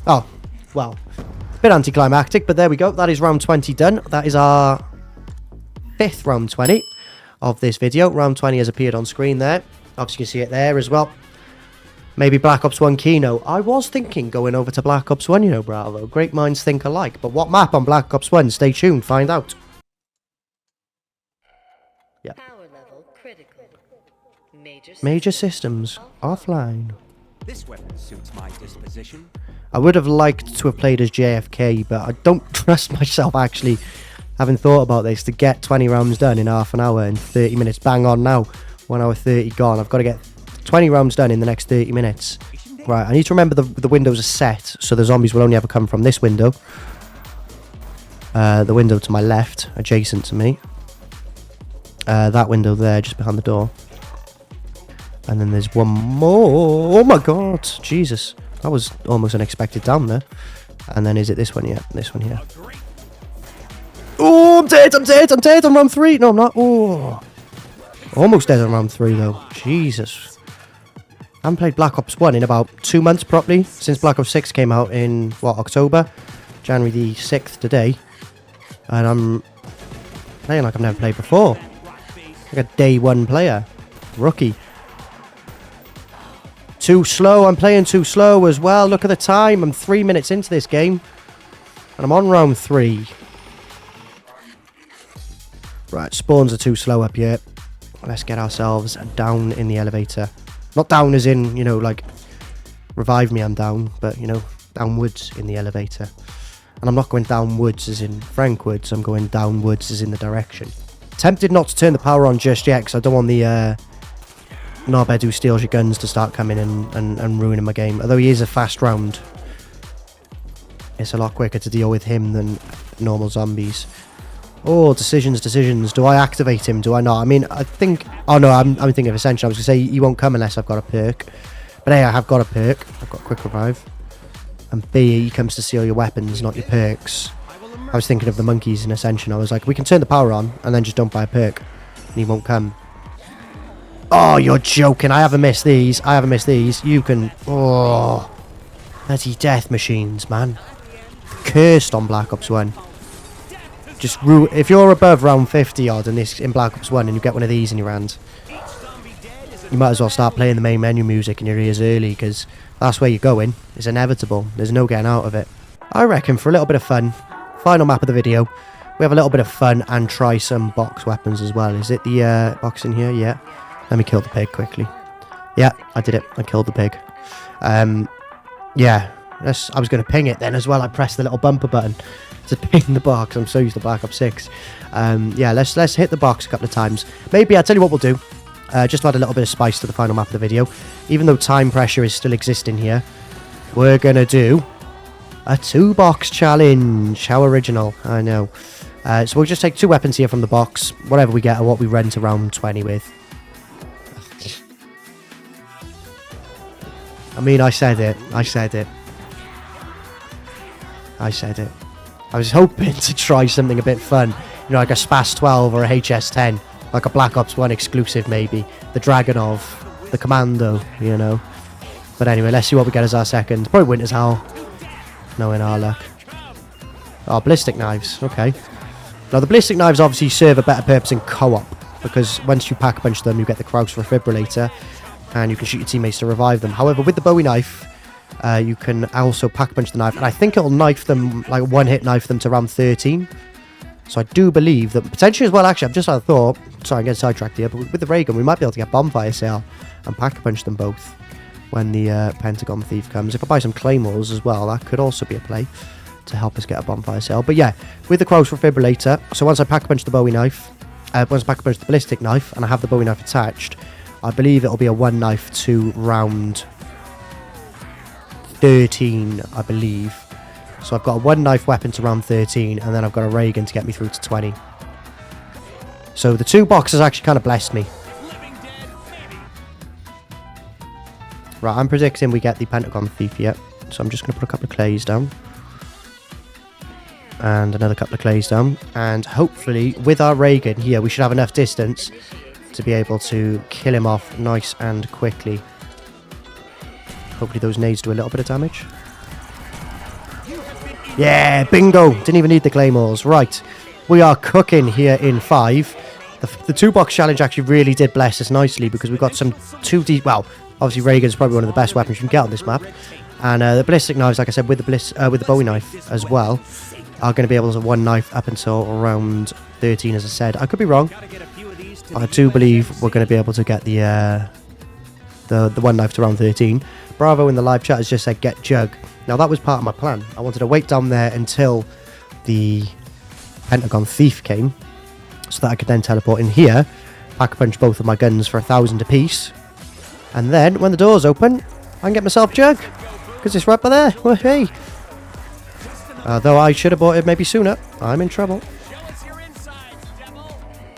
Oh, well, a bit anticlimactic, but there we go. That is round 20 done. That is our 5th round 20 of this video. Round 20 has appeared on screen there. Obviously you can see it there as well. Maybe Black Ops 1 Kino. I was thinking going over to Black Ops 1, Bravo. Great minds think alike. But what map on Black Ops 1? Stay tuned, find out. Yeah. Power level critical. Major systems offline. This weapon suits my disposition. I would have liked to have played as JFK, but I don't trust myself actually, having thought about this, to get 20 rounds done in half an hour and 30 minutes. Bang on now. 1 hour 30 gone. I've got to get 20 rounds done in the next 30 minutes. Right, I need to remember the windows are set, so the zombies will only ever come from this window. The window to my left, adjacent to me. That window there, just behind the door. And then there's one more. Oh my god, Jesus. That was almost unexpected down there. And then is it this one? Yeah, this one here. Oh, I'm dead on round 3. No, I'm not. Oh, almost dead on round 3 though. Jesus. I haven't played Black Ops 1 in about 2 months properly, since Black Ops 6 came out in, what, October? January the 6th today. And I'm playing like I've never played before. Like a day 1 player. Rookie. Too slow. I'm playing too slow as well. Look at the time. I'm 3 minutes into this game. And I'm on round 3. Right, spawns are too slow up here. Let's get ourselves down in the elevator. Not down as in, like, revive me, I'm down. But, downwards in the elevator. And I'm not going downwards as in Frankwards. I'm going downwards as in the direction. Tempted not to turn the power on just yet, because I don't want the knobhead who steals your guns to start coming and ruining my game. Although he is a fast round, it's a lot quicker to deal with him than normal zombies. Oh, decisions. Do I activate him? Do I not? I mean, I think... Oh, no, I'm thinking of Ascension. I was going to say he won't come unless I've got a perk. But A, I have got a perk. I've got Quick Revive. And B, he comes to steal your weapons, not your perks. I was thinking of the monkeys in Ascension. I was like, we can turn the power on and then just don't buy a perk. And he won't come. Oh, you're joking. I haven't missed these. You can... Oh. Bloody death machines, man. Cursed on Black Ops 1. Just if you're above round 50 odd in Black Ops 1 and you get one of these in your hand, you might as well start playing the main menu music in your ears early, because that's where you're going. It's inevitable. There's no getting out of it. I reckon for a little bit of fun, final map of the video, we have a little bit of fun and try some box weapons as well. Is it the box in here? Yeah. Let me kill the pig quickly. Yeah, I did it. I killed the pig. Yeah, I was going to ping it then as well. I pressed the little bumper button to ping the box. I'm so used to Black Ops 6. Yeah, let's hit the box a couple of times. Maybe, I'll tell you what we'll do. Just to add a little bit of spice to the final map of the video. Even though time pressure is still existing here, we're going to do a 2-box challenge. How original, I know. So we'll just take 2 weapons here from the box. Whatever we get or what we rent around 20 with. I mean, I said it. I said it. I said it. I was hoping to try something a bit fun. You know, like a SPAS 12 or a HS10. Like a Black Ops 1 exclusive, maybe. The Dragonov. The Commando, you know. But anyway, let's see what we get as our second. Probably Winter's Howl. No, in our luck. Oh, ballistic knives. Okay. Now, the ballistic knives obviously serve a better purpose in co-op. Because once you pack a bunch of them, you get the Kraus Refibrillator. And you can shoot your teammates to revive them. However, with the Bowie knife, you can also pack a bunch of the knife. And I think it'll knife them, like one-hit knife them to round 13. So I do believe that potentially as well, actually, I've just had a thought. Sorry, I'm getting sidetracked here. But with the ray gun, we might be able to get bonfire sale and pack a bunch of them both when the Pentagon Thief comes. If I buy some claymores as well, that could also be a play to help us get a bonfire sale. But yeah, with the Kraus Refibrillator, so once I pack a bunch of the Bowie knife, once I pack a bunch of the ballistic knife, and I have the Bowie knife attached, I believe it'll be a 1 knife to round 13, I believe. So I've got a 1 knife weapon to round 13, and then I've got a ray gun to get me through to 20. So the 2 boxes actually kind of blessed me. Right, I'm predicting we get the Pentagon Thief here. So I'm just going to put a couple of clays down. And another couple of clays down. And hopefully, with our ray gun here, we should have enough distance to be able to kill him off nice and quickly. Hopefully those nades do a little bit of damage. Yeah, bingo! Didn't even need the claymores. Right, we are cooking here in 5. The 2-box challenge actually really did bless us nicely because we got some 2D... Well, obviously ray gun's probably one of the best weapons you can get on this map. And the ballistic knives, like I said, with the Bowie knife as well, are going to be able to 1 knife up until around 13, as I said. I could be wrong. I do believe we're going to be able to get the 1 knife to round 13. Bravo in the live chat has just said get Jug. Now that was part of my plan. I wanted to wait down there until the Pentagon Thief came, so that I could then teleport in here, pack punch both of my guns for 1,000 apiece, and then when the doors open, I can get myself Jug, because it's right by there. Well, hey. Though I should have bought it maybe sooner. I'm in trouble.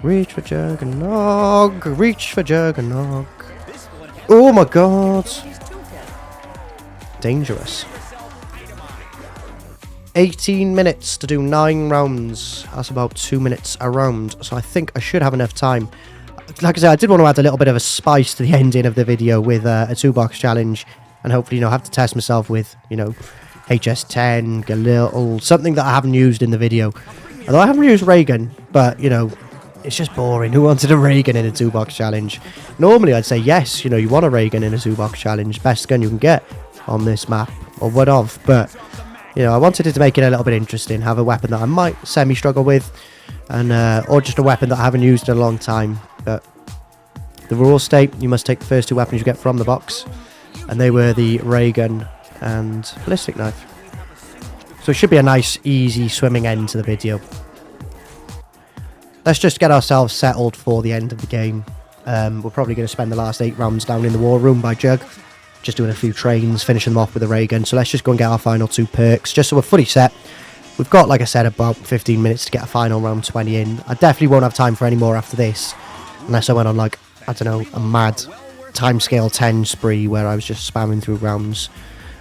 Reach for Juggernog. Reach for Juggernog. Oh my god. Dangerous. 18 minutes to do 9 rounds. That's about 2 minutes a round. So I think I should have enough time. Like I said, I did want to add a little bit of a spice to the ending of the video with a 2-box challenge. And hopefully, you know, have to test myself with, you know, HS10, Galil, something that I haven't used in the video. Although I haven't used ray gun, but, you know, it's just boring. Who wanted a ray gun in a 2-box challenge? Normally, I'd say yes, you know, you want a ray gun in a 2-box challenge. Best gun you can get on this map, or what of. But, you know, I wanted it to make it a little bit interesting. Have a weapon that I might semi-struggle with, and or just a weapon that I haven't used in a long time. But the rules state you must take the first 2 weapons you get from the box. And they were the ray gun and ballistic knife. So it should be a nice, easy swimming end to the video. Let's just get ourselves settled for the end of the game. We're probably going to spend the last 8 rounds down in the war room by Jug. Just doing a few trains, finishing them off with a ray gun. So let's just go and get our final 2 perks, just so we're fully set. We've got, like I said, about 15 minutes to get a final round 20 in. I definitely won't have time for any more after this. Unless I went on, like, I don't know, a mad timescale 10 spree where I was just spamming through rounds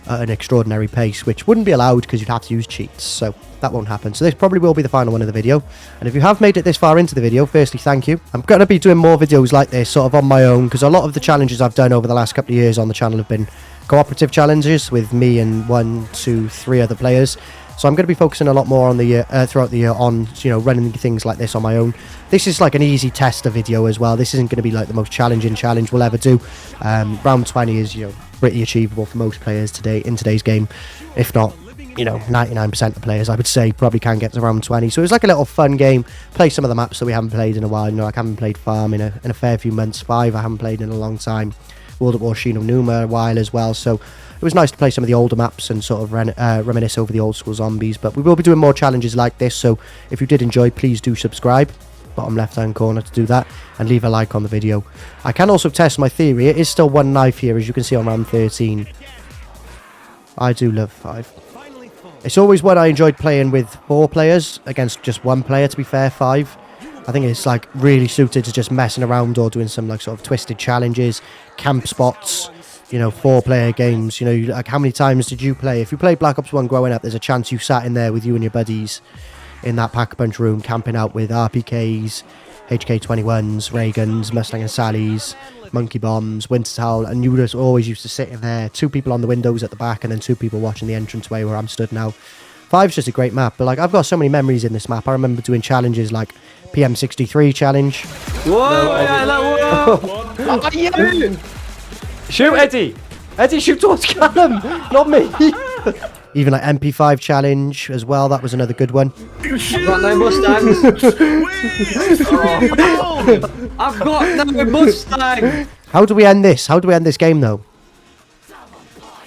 at an extraordinary pace, which wouldn't be allowed because you'd have to use cheats, so that won't happen. So this probably will be the final one of the video, and if you have made it this far into the video, firstly, thank you. I'm going to be doing more videos like this, sort of on my own, because a lot of the challenges I've done over the last couple of years on the channel have been cooperative challenges with me and 1, 2, 3 other players. So I'm going to be focusing a lot more on the throughout the year on, you know, running things like this on my own. This is like an easy tester video as well. This isn't going to be like the most challenging challenge we'll ever do. Round 20 is, you know, pretty achievable for most players today in today's game. If not, you know, 99% of players, I would say, probably can get to round 20. So it's like a little fun game. Play some of the maps that we haven't played in a while. You know, like I haven't played Farm in a fair few months. 5 I haven't played in a long time. World at War Numa a while as well, so it was nice to play some of the older maps and sort of reminisce over the old school zombies. But we will be doing more challenges like this, so if you did enjoy, please do subscribe, bottom left hand corner to do that, and leave a like on the video. I can also test my theory. It is still one knife here, as you can see on round 13. I do love 5. It's always what I enjoyed playing with 4 players against just 1 player, to be fair. 5, I think it's like really suited to just messing around or doing some like sort of twisted challenges, camp spots, you know, 4-player games. You know, like how many times did you play? If you played Black Ops 1 growing up, there's a chance you sat in there with you and your buddies in that pack-a-punch room, camping out with RPKs, HK-21s, ray guns, Mustang and Sallies, monkey bombs, winter towel, and you just always used to sit in there, 2 people on the windows at the back, and then 2 people watching the entranceway where I'm stood now. 5's just a great map, but like I've got so many memories in this map. I remember doing challenges like PM63 challenge. Whoa! Oh, yeah. Shoot, Eddie! Eddie, shoot towards Callum, not me! Even like MP5 challenge as well, that was another good one. I've got no Mustangs. I've got no Mustang. How do we end this? How do we end this game though?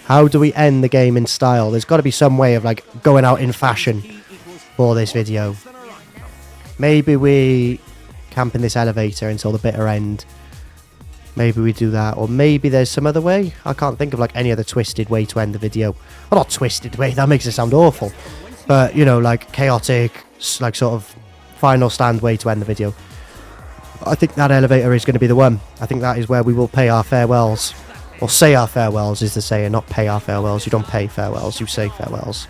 How do we end the game in style? There's got to be some way of like going out in fashion for this video. Maybe we camp in this elevator until the bitter end. Maybe we do that, or maybe there's some other way. I can't think of like any other twisted way to end the video. Well, not twisted way, that makes it sound awful. But, you know, like chaotic, like sort of final stand way to end the video. I think that elevator is going to be the one. I think that is where we will pay our farewells. Or say our farewells is the saying, not pay our farewells. You don't pay farewells, you say farewells.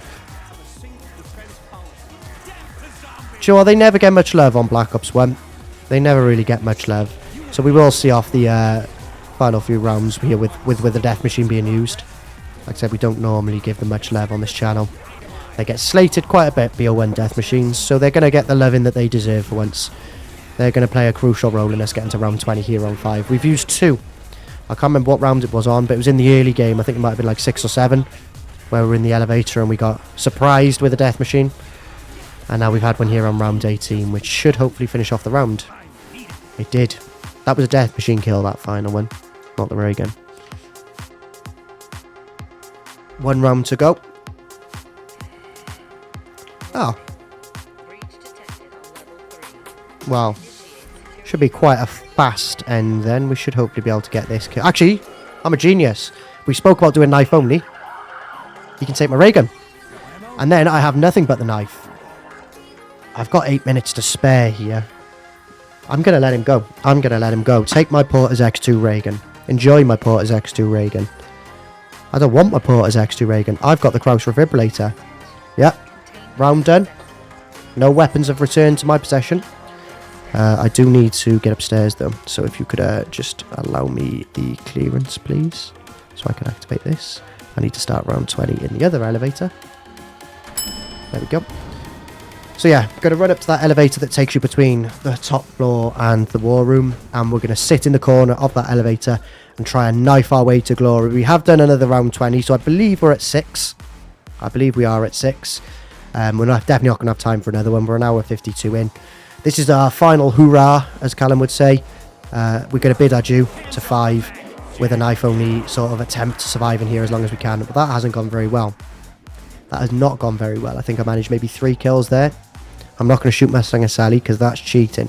Sure, they never get much love on Black Ops 1. They never really get much love. So we will see off the final few rounds here with the death machine being used. Like I said, we don't normally give them much love on this channel. They get slated quite a bit, BO1 death machines, so they're going to get the loving that they deserve for once. They're going to play a crucial role in us getting to round 20 here on 5. We've used 2. I can't remember what round it was on, but it was in the early game. I think it might have been like 6 or 7, where we were in the elevator and we got surprised with a death machine. And now we've had one here on round 18, which should hopefully finish off the round. It did. That was a death machine kill, that final one, not the ray gun. 1 round to go. Oh. Wow. Should be quite a fast end then. We should hopefully be able to get this kill. Actually, I'm a genius. We spoke about doing knife only. You can take my ray gun. And then I have nothing but the knife. I've got 8 minutes to spare here. I'm going to let him go. I'm going to let him go. Take my Porter's X2 ray gun. Enjoy my Porter's X2 ray gun. I don't want my Porter's X2 ray gun. I've got the Kraus Refibrillator. Yep. Round done. No weapons have returned to my possession. I do need to get upstairs though. So if you could just allow me the clearance, please. So I can activate this. I need to start round 20 in the other elevator. There we go. So yeah, going to run up to that elevator that takes you between the top floor and the war room, and we're going to sit in the corner of that elevator and try and knife our way to glory. We have done another round 20, so I believe we're at 6. I believe we are at 6. We're definitely not going to have time for another one. We're an hour 52 in. This is our final hoorah, as Callum would say. We're going to bid adieu to 5 with a knife-only sort of attempt to survive in here as long as we can, but that hasn't gone very well. That has not gone very well. I think I managed maybe 3 kills there. I'm not going to shoot Mustang and Sally because that's cheating.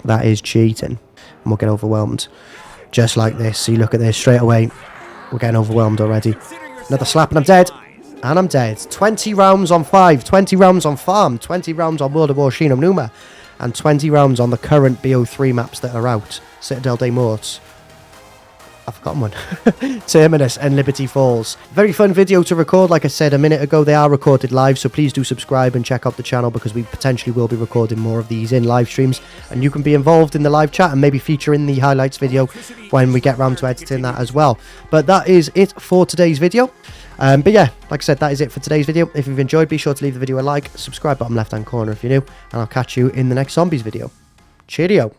That is cheating. And we'll get overwhelmed. Just like this. So you look at this straight away. We're getting overwhelmed already. Another slap and I'm dead. And I'm dead. 20 rounds on 5. 20 rounds on Farm. 20 rounds on World of War Numa. And 20 rounds on the current BO3 maps that are out. Citadelle de Morts. I've forgotten one. Terminus and Liberty Falls. Very fun video to record. Like I said a minute ago, they are recorded live, so please do subscribe and check out the channel because we potentially will be recording more of these in live streams, and you can be involved in the live chat and maybe feature in the highlights video when we get round to editing that as well. But that is it for today's video. But yeah, like I said, that is it for today's video. If you've enjoyed, be sure to leave the video a like, subscribe bottom left hand corner if you're new, and I'll catch you in the next zombies video. Cheerio.